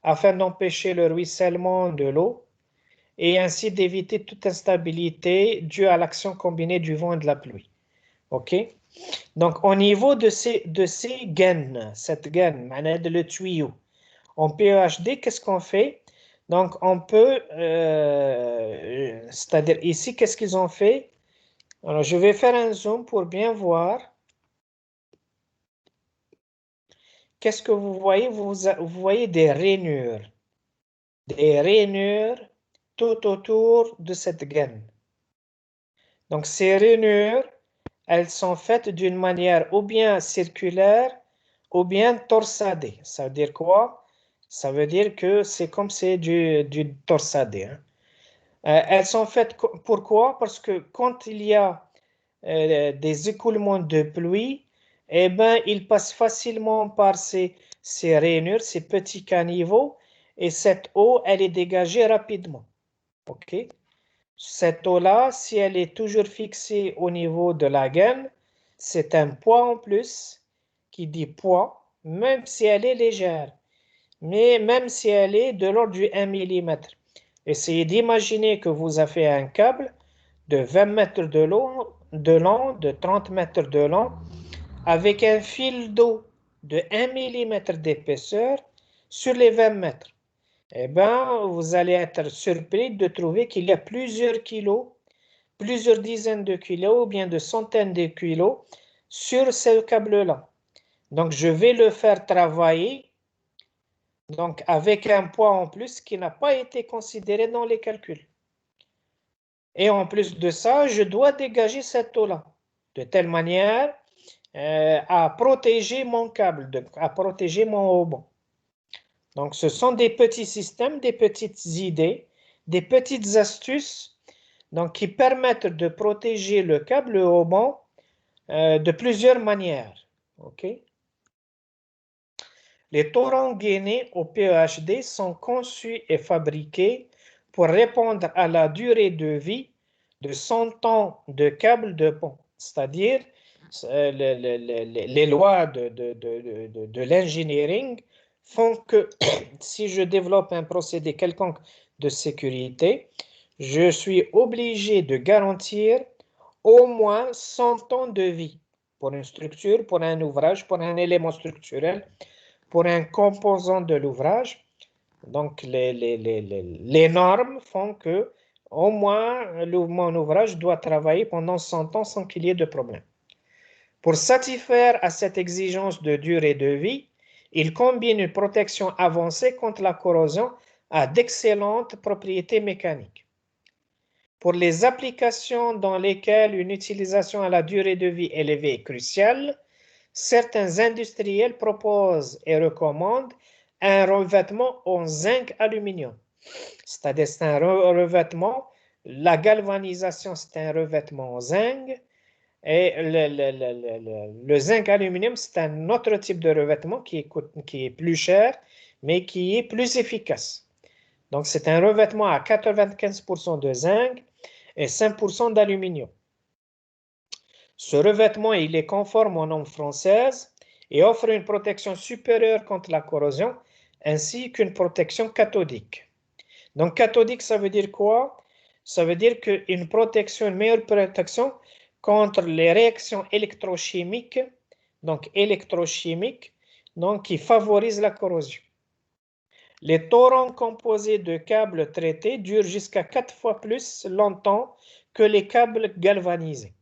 afin d'empêcher le ruissellement de l'eau et ainsi d'éviter toute instabilité due à l'action combinée du vent et de la pluie. OK? Donc, au niveau de ces gaines, cette gaine, le tuyau, en PEHD, qu'est-ce qu'on fait? Donc, on peut, c'est-à-dire ici, qu'est-ce qu'ils ont fait? Alors, je vais faire un zoom pour bien voir. Qu'est-ce que vous voyez? Vous voyez des rainures tout autour de cette gaine. Donc, ces rainures, elles sont faites d'une manière ou bien circulaire ou bien torsadée. Ça veut dire quoi? Ça veut dire que c'est comme c'est du torsadé. Hein. Elles sont faites pourquoi? Parce que quand il y a des écoulements de pluie, eh ben, ils passent facilement par ces rainures, ces petits caniveaux, et cette eau, elle est dégagée rapidement. OK? Cette eau-là, si elle est toujours fixée au niveau de la gaine, c'est un poids en plus qui dit poids, même si elle est légère, mais même si elle est de l'ordre du 1 mm. Essayez d'imaginer que vous avez un câble de 20 mètres de long, de 30 mètres de long, avec un fil d'eau de 1 mm d'épaisseur sur les 20 mètres. Eh bien, vous allez être surpris de trouver qu'il y a plusieurs kilos plusieurs dizaines de kilos ou bien de centaines de kilos sur ce câble-là. Donc, je vais le faire travailler donc, avec un poids en plus qui n'a pas été considéré dans les calculs. Et en plus de ça, je dois dégager cette eau-là de telle manière à protéger mon câble, à protéger mon haubon. Donc, ce sont des petits systèmes, des petites idées, des petites astuces donc, qui permettent de protéger le câble haubon de plusieurs manières. OK? Les torrents gainés au PEHD sont conçus et fabriqués pour répondre à la durée de vie de 100 ans de câble de pont, c'est-à-dire les lois de l'engineering font que si je développe un procédé quelconque de sécurité, je suis obligé de garantir au moins 100 ans de vie pour une structure, pour un ouvrage, pour un élément structurel, pour un composant de l'ouvrage. Donc, les normes font que au moins mon ouvrage doit travailler pendant 100 ans sans qu'il y ait de problème. Pour satisfaire à cette exigence de durée de vie, il combine une protection avancée contre la corrosion à d'excellentes propriétés mécaniques. Pour les applications dans lesquelles une utilisation à la durée de vie élevée est cruciale, certains industriels proposent et recommandent un revêtement en zinc aluminium. C'est-à-dire c'est un revêtement, la galvanisation c'est un revêtement en zinc et le zinc aluminium c'est un autre type de revêtement qui est plus cher mais qui est plus efficace. Donc c'est un revêtement à 95% de zinc et 5% d'aluminium. Ce revêtement il est conforme aux normes françaises et offre une protection supérieure contre la corrosion ainsi qu'une protection cathodique. Donc cathodique, ça veut dire quoi? Ça veut dire une meilleure protection contre les réactions électrochimiques, donc qui favorisent la corrosion. Les torrents composés de câbles traités durent jusqu'à 4 fois plus longtemps que les câbles galvanisés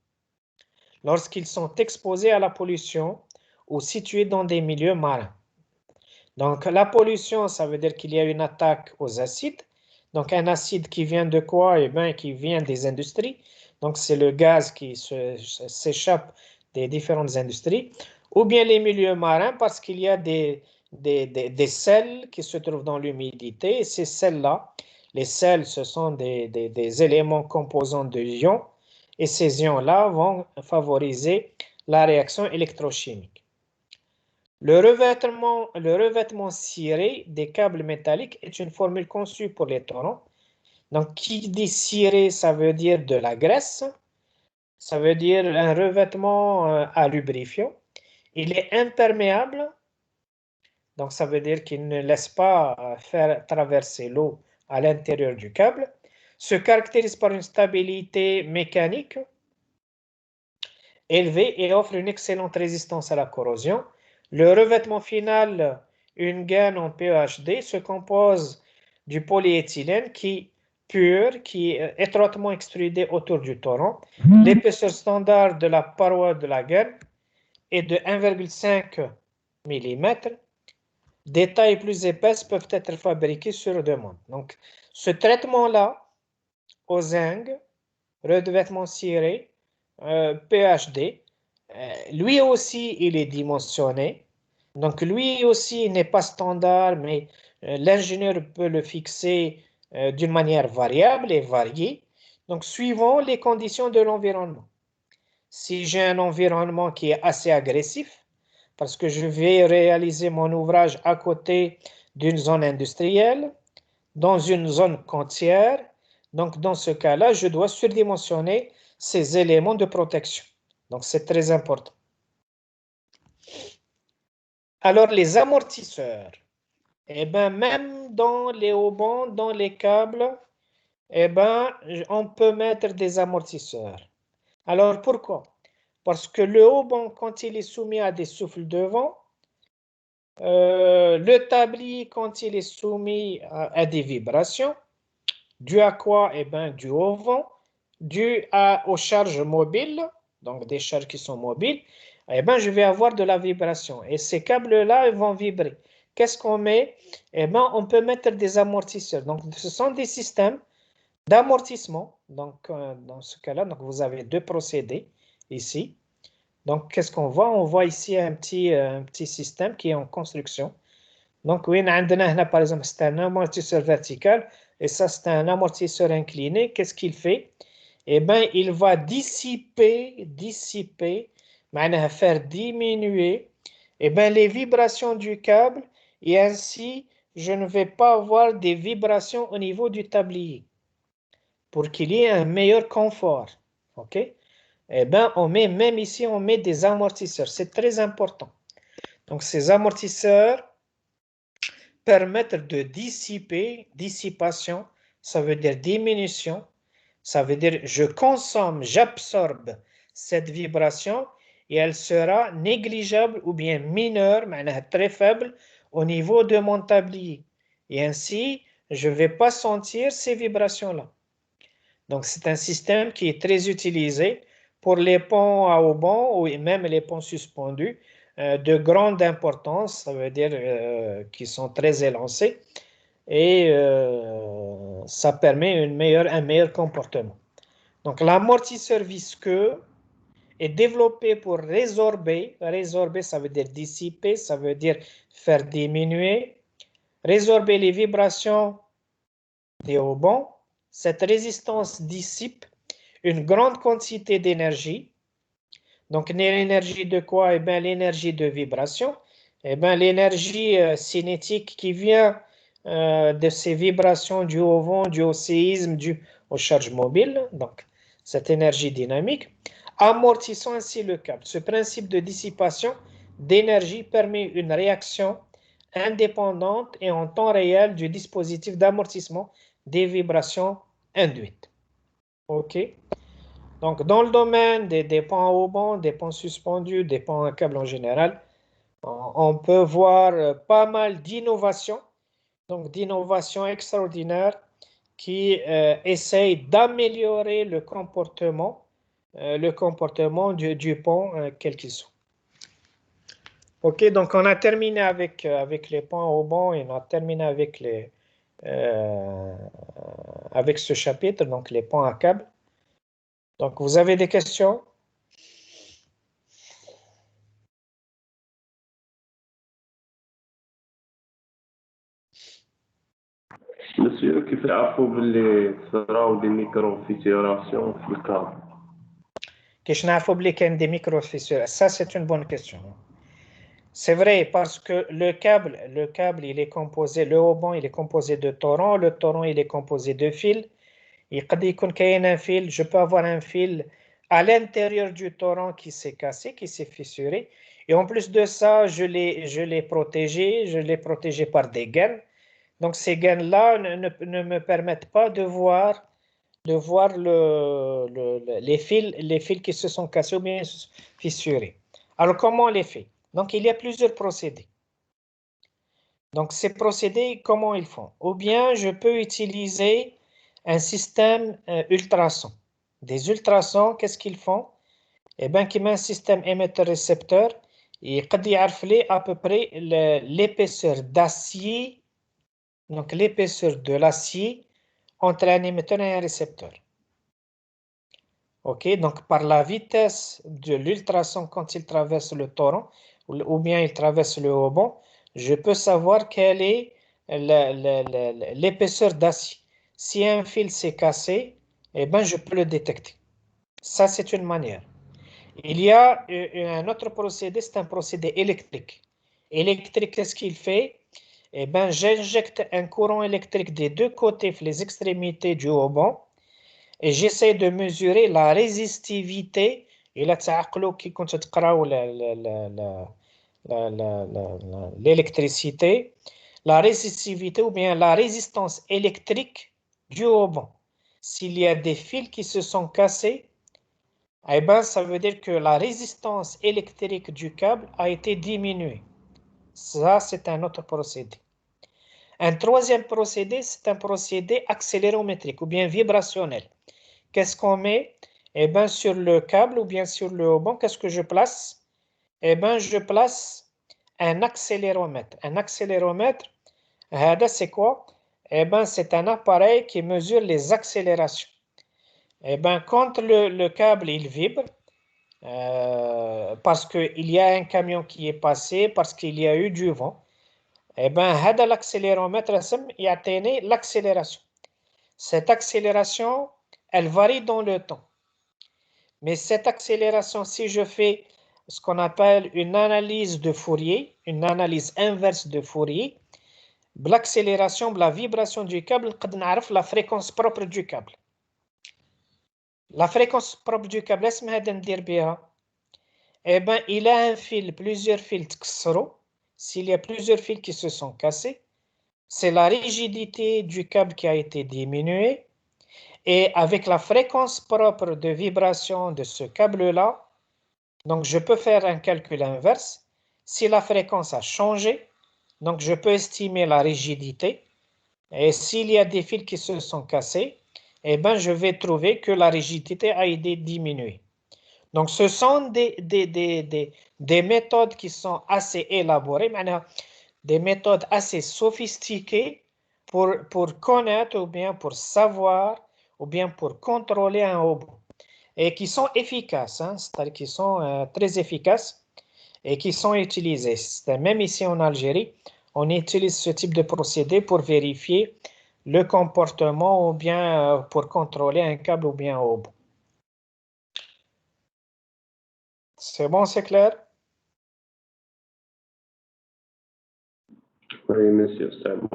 lorsqu'ils sont exposés à la pollution ou situés dans des milieux marins. Donc la pollution, ça veut dire qu'il y a une attaque aux acides. Donc un acide qui vient de quoi? Eh bien, qui vient des industries. Donc c'est le gaz qui s'échappe des différentes industries. Ou bien les milieux marins parce qu'il y a des sels qui se trouvent dans l'humidité. Et ces sels-là, les sels, ce sont des éléments composants de ions. Et ces ions-là vont favoriser la réaction électrochimique. Le revêtement ciré des câbles métalliques est une formule conçue pour les torrents. Donc, qui dit ciré, ça veut dire de la graisse. Ça veut dire un revêtement à lubrifiant. Il est imperméable. Donc, ça veut dire qu'il ne laisse pas faire traverser l'eau à l'intérieur du câble. Se caractérise par une stabilité mécanique élevée et offre une excellente résistance à la corrosion. Le revêtement final, une gaine en PEHD, se compose du polyéthylène pur qui est étroitement extrudé autour du torrent. L'épaisseur standard de la paroi de la gaine est de 1,5 mm. Des tailles plus épaisses peuvent être fabriquées sur demande. Donc, ce traitement-là, au zinc, revêtement ciré, PHD, lui aussi, il est dimensionné. Donc, lui aussi, il n'est pas standard, mais l'ingénieur peut le fixer d'une manière variable et variée. Donc, suivant les conditions de l'environnement. Si j'ai un environnement qui est assez agressif, parce que je vais réaliser mon ouvrage à côté d'une zone industrielle, dans une zone côtière, donc dans ce cas-là, je dois surdimensionner ces éléments de protection. Donc, c'est très important. Alors, les amortisseurs. Eh bien, même dans les haubans, dans les câbles, eh bien, on peut mettre des amortisseurs. Alors, pourquoi? Parce que le hauban, quand il est soumis à des souffles de vent, le tablier, quand il est soumis à des vibrations, dû à quoi? Eh bien, dû au vent. dû aux charges mobiles, donc des charges qui sont mobiles, eh ben, je vais avoir de la vibration. Et ces câbles-là, ils vont vibrer. Qu'est-ce qu'on met? Eh ben, on peut mettre des amortisseurs. Donc, ce sont des systèmes d'amortissement. Donc, dans ce cas-là, donc vous avez deux procédés ici. Donc, qu'est-ce qu'on voit? On voit ici un petit système qui est en construction. Donc, oui, par exemple, c'est un amortisseur vertical et ça, c'est un amortisseur incliné. Qu'est-ce qu'il fait? Eh bien, il va dissiper, معناها faire diminuer eh bien, les vibrations du câble et ainsi, je ne vais pas avoir des vibrations au niveau du tablier pour qu'il y ait un meilleur confort. OK? Eh bien, on met, même ici, on met des amortisseurs. C'est très important. Donc, ces amortisseurs permettent de dissiper, dissipation, ça veut dire diminution, ça veut dire je consomme, j'absorbe cette vibration et elle sera négligeable ou bien mineure, très faible au niveau de mon tablier. Et ainsi, je ne vais pas sentir ces vibrations-là. Donc, c'est un système qui est très utilisé pour les ponts à haubans ou même les ponts suspendus de grande importance, ça veut dire qui sont très élancés et ça permet un meilleur comportement. Donc, l'amortisseur visqueux est développé pour résorber. Résorber, ça veut dire dissiper, ça veut dire faire diminuer. Résorber les vibrations des haubans. Cette résistance dissipe une grande quantité d'énergie. Donc, l'énergie de quoi? Eh bien, l'énergie de vibration. Eh bien, l'énergie cinétique qui vient de ces vibrations dues au vent, dues au séisme, dues aux charges mobiles. Donc, cette énergie dynamique, amortissant ainsi le câble. Ce principe de dissipation d'énergie permet une réaction indépendante et en temps réel du dispositif d'amortissement des vibrations induites. OK? Donc, dans le domaine des ponts à haubans, des ponts suspendus, des ponts à câble en général, on peut voir pas mal d'innovations, donc d'innovations extraordinaires qui essayent d'améliorer le comportement du pont, quel qu'il soit. Ok, donc on a terminé avec les ponts à haubans et on a terminé avec ce chapitre, donc les ponts à câble. Donc, vous avez des questions? Monsieur, كيف تعرفوا باللي صراو دي ميكرو فيتيراسيون في الكابل؟ كيش نعرفوا بلي كاين des micro-fissures? Ça, c'est une bonne question. C'est vrai, parce que le câble, il est composé, le haubans, il est composé de torrents, le torrent, il est composé de fils. يقد يكون كاين un fil, je peux avoir un fil à l'intérieur du torrent qui s'est cassé, qui s'est fissuré. Et en plus de ça, je l'ai protégé par des gaines. Donc ces gaines-là ne me permettent pas de voir les fils qui se sont cassés ou bien fissurés. Alors comment on les fait? Donc il y a plusieurs procédés. Donc ces procédés, comment ils font? Ou bien je peux utiliser un système ultrason. Des ultrasons, qu'est-ce qu'ils font? Eh bien, qui met un système émetteur-récepteur et قد يعرف لي à peu près l'épaisseur d'acier, donc l'épaisseur de l'acier entre un émetteur et un récepteur. Ok, donc par la vitesse de l'ultrason quand il traverse le torrent ou bien il traverse le haubon, je peux savoir quelle est l'épaisseur d'acier. Si un fil s'est cassé, eh ben, je peux le détecter. Ça, c'est une manière. Il y a un autre procédé, c'est un procédé électrique. Électrique, qu'est-ce qu'il fait? Eh ben, j'injecte un courant électrique des deux côtés, les extrémités du haubon, et j'essaie de mesurer la résistivité. Et là, qui compte l'électricité, la résistivité ou bien la résistance électrique du haubon. S'il y a des fils qui se sont cassés, eh ben, ça veut dire que la résistance électrique du câble a été diminuée. Ça, c'est un autre procédé. Un troisième procédé, c'est un procédé accélérométrique ou bien vibrationnel, qu'est-ce qu'on met? Eh bien, sur le câble ou bien sur le haubon, qu'est-ce que je place? Eh bien, je place un accéléromètre. Un accéléromètre, c'est quoi? Eh bien, c'est un appareil qui mesure les accélérations. Eh bien, quand le câble il vibre, parce qu'il y a un camion qui est passé, parce qu'il y a eu du vent, eh bien, l'accéléromètre, il a l'accélération. Cette accélération, elle varie dans le temps. Mais cette accélération, si je fais ce qu'on appelle une analyse de Fourier, une analyse inverse de Fourier, l'accélération, la vibration du câble, on peut la fréquence propre du câble. La fréquence propre du câble, eh bien, il a un fil, plusieurs fils tkssro. S'il y a plusieurs fils qui se sont cassés, c'est la rigidité du câble qui a été diminuée. Et avec la fréquence propre de vibration de ce câble-là, donc je peux faire un calcul inverse. Si la fréquence a changé, donc je peux estimer la rigidité. Et s'il y a des fils qui se sont cassés, eh ben je vais trouver que la rigidité a été diminuée. Donc ce sont des méthodes qui sont assez élaborées, des méthodes assez sophistiquées pour connaître ou bien pour savoir ou bien pour contrôler un robot et qui sont efficaces, c'est-à-dire qui sont très efficaces et qui sont utilisées. Même ici en Algérie, on utilise ce type de procédé pour vérifier le comportement ou bien pour contrôler un câble ou bien un robot. C'est bon, c'est clair? Oui, monsieur, c'est bon.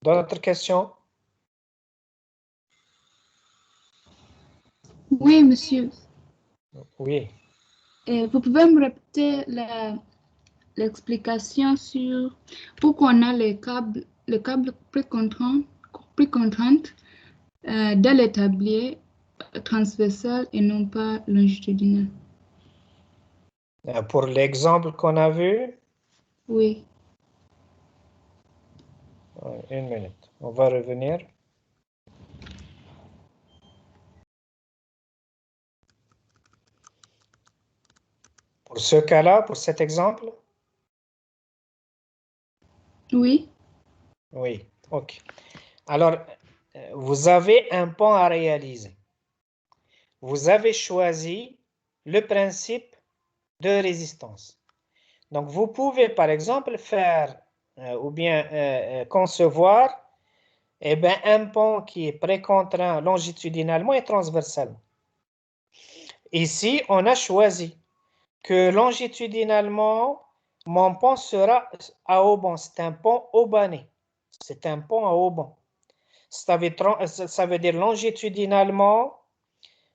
D'autres questions? Oui, monsieur. Oui. Vous pouvez me répéter l'explication sur pourquoi on a les câbles précontraintes dans les tabliers transversal et non pas longitudinal. Pour l'exemple qu'on a vu, Oui. une minute, on va revenir. Pour ce cas-là, pour cet exemple? Oui. Oui, ok. Alors, vous avez un pont à réaliser. Vous avez choisi le principe de résistance. Donc, vous pouvez, par exemple, faire ou bien concevoir un pont qui est précontraint longitudinalement et transversalement. Ici, on a choisi que longitudinalement, mon pont sera à haubon. C'est un pont haubané. C'est un pont à haubon. Ça veut dire longitudinalement.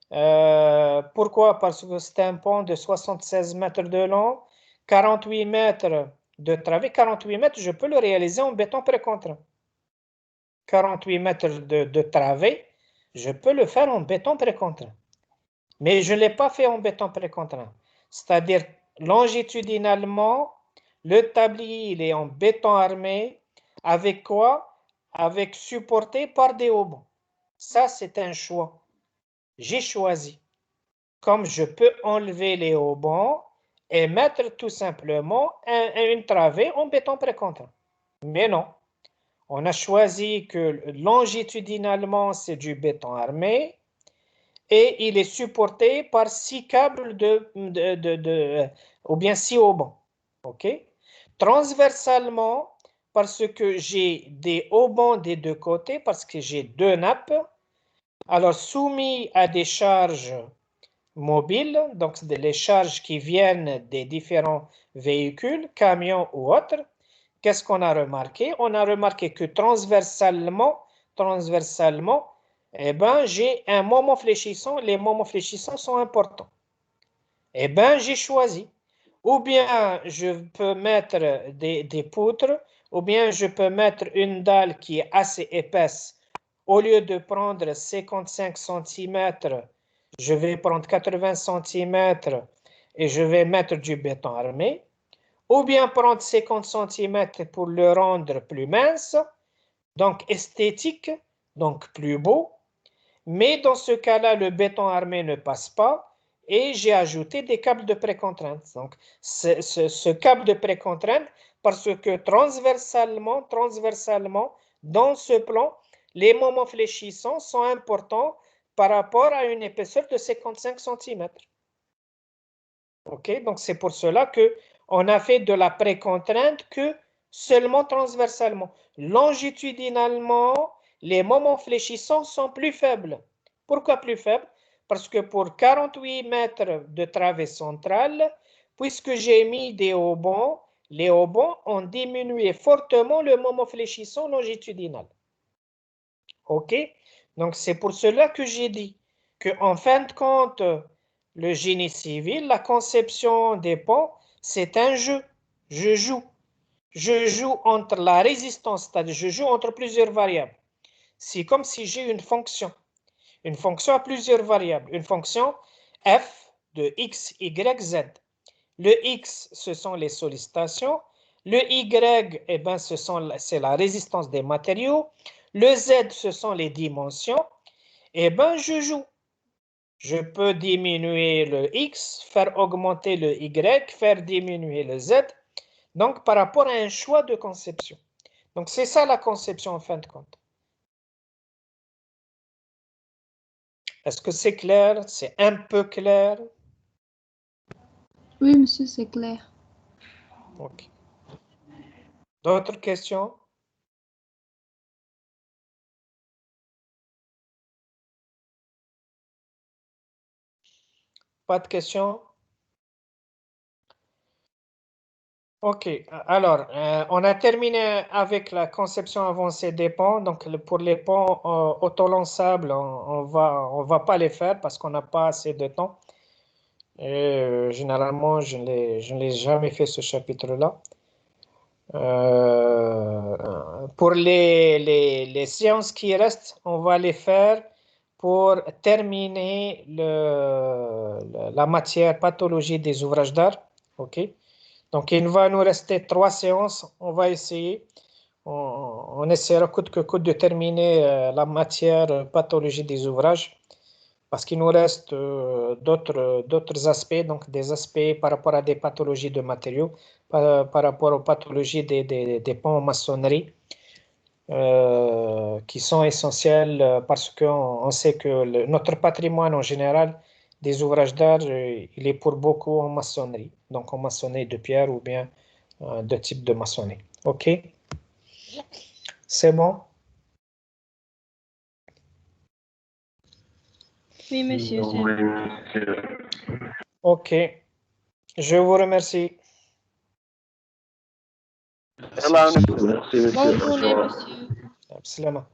Pourquoi? Parce que c'est un pont de 76 mètres de long, 48 mètres de travée. 48 mètres, je peux le réaliser en béton précontraint. 48 mètres de travée, je peux le faire en béton précontraint. Mais je ne l'ai pas fait en béton précontraint. C'est-à-dire, longitudinalement, le tablier, il est en béton armé. Avec quoi? Avec supporté par des haubans. Ça, c'est un choix. J'ai choisi. Comme je peux enlever les haubans et mettre tout simplement une travée en béton précontraint. Mais non. On a choisi que longitudinalement, c'est du béton armé et il est supporté par 6 câbles ou bien 6 haubans. OK? Transversalement, parce que j'ai des haubans des deux côtés, parce que j'ai deux nappes, alors soumis à des charges mobiles, donc les charges qui viennent des différents véhicules, camions ou autres. Qu'est-ce qu'on a remarqué? On a remarqué que transversalement, j'ai un moment fléchissant. Les moments fléchissants sont importants. J'ai choisi. Ou bien je peux mettre des poutres, ou bien je peux mettre une dalle qui est assez épaisse. Au lieu de prendre 55 cm, je vais prendre 80 cm et je vais mettre du béton armé. Ou bien prendre 50 cm pour le rendre plus mince, donc esthétique, donc plus beau. mais dans ce cas-là, le béton armé ne passe pas et j'ai ajouté des câbles de précontrainte. Donc, ce câble de précontrainte, parce que transversalement, dans ce plan, les moments fléchissants sont importants par rapport à une épaisseur de 55 cm. OK, donc c'est pour cela qu'on a fait de la précontrainte que seulement transversalement. Longitudinalement, les moments fléchissants sont plus faibles. Pourquoi plus faibles? Parce que pour 48 mètres de travée centrale, puisque j'ai mis des haubans, les haubans ont diminué fortement le moment fléchissant longitudinal. OK? Donc, c'est pour cela que j'ai dit qu'en fin de compte, le génie civil, la conception des ponts, c'est un jeu. Je joue. Je joue entre la résistance, c'est-à-dire je joue entre plusieurs variables. C'est comme si j'ai une fonction à plusieurs variables, une fonction f de x, y, z. Le x, ce sont les sollicitations. Le y, eh ben, c'est la résistance des matériaux. Le z, ce sont les dimensions. Eh bien, je joue. Je peux diminuer le x, faire augmenter le y, faire diminuer le z. Donc, par rapport à un choix de conception. Donc, c'est ça la conception en fin de compte. Est-ce que c'est clair? C'est un peu clair? Oui, monsieur, c'est clair. Ok. D'autres questions? Pas de questions? Ok, alors, on a terminé avec la conception avancée des ponts. Donc, pour les ponts autolançables, on va pas les faire parce qu'on n'a pas assez de temps. Et généralement, je ne l'ai jamais fait ce chapitre-là. Pour les séances qui restent, on va les faire pour terminer la matière pathologie des ouvrages d'art. Ok. Donc, il va nous rester 3 séances. On va essayer. On essaiera coûte que coûte de terminer la matière pathologie des ouvrages parce qu'il nous reste d'autres aspects, donc des aspects par rapport à des pathologies de matériaux, par rapport aux pathologies des ponts en maçonnerie, qui sont essentiels parce qu'on sait que notre patrimoine en général des ouvrages d'art, il est pour beaucoup en maçonnerie, donc en maçonnerie de pierre ou bien de type de maçonnerie. OK? C'est bon? Oui, monsieur. Oui, monsieur. OK. Je vous remercie. Merci, monsieur. Bonne journée, monsieur. Salam.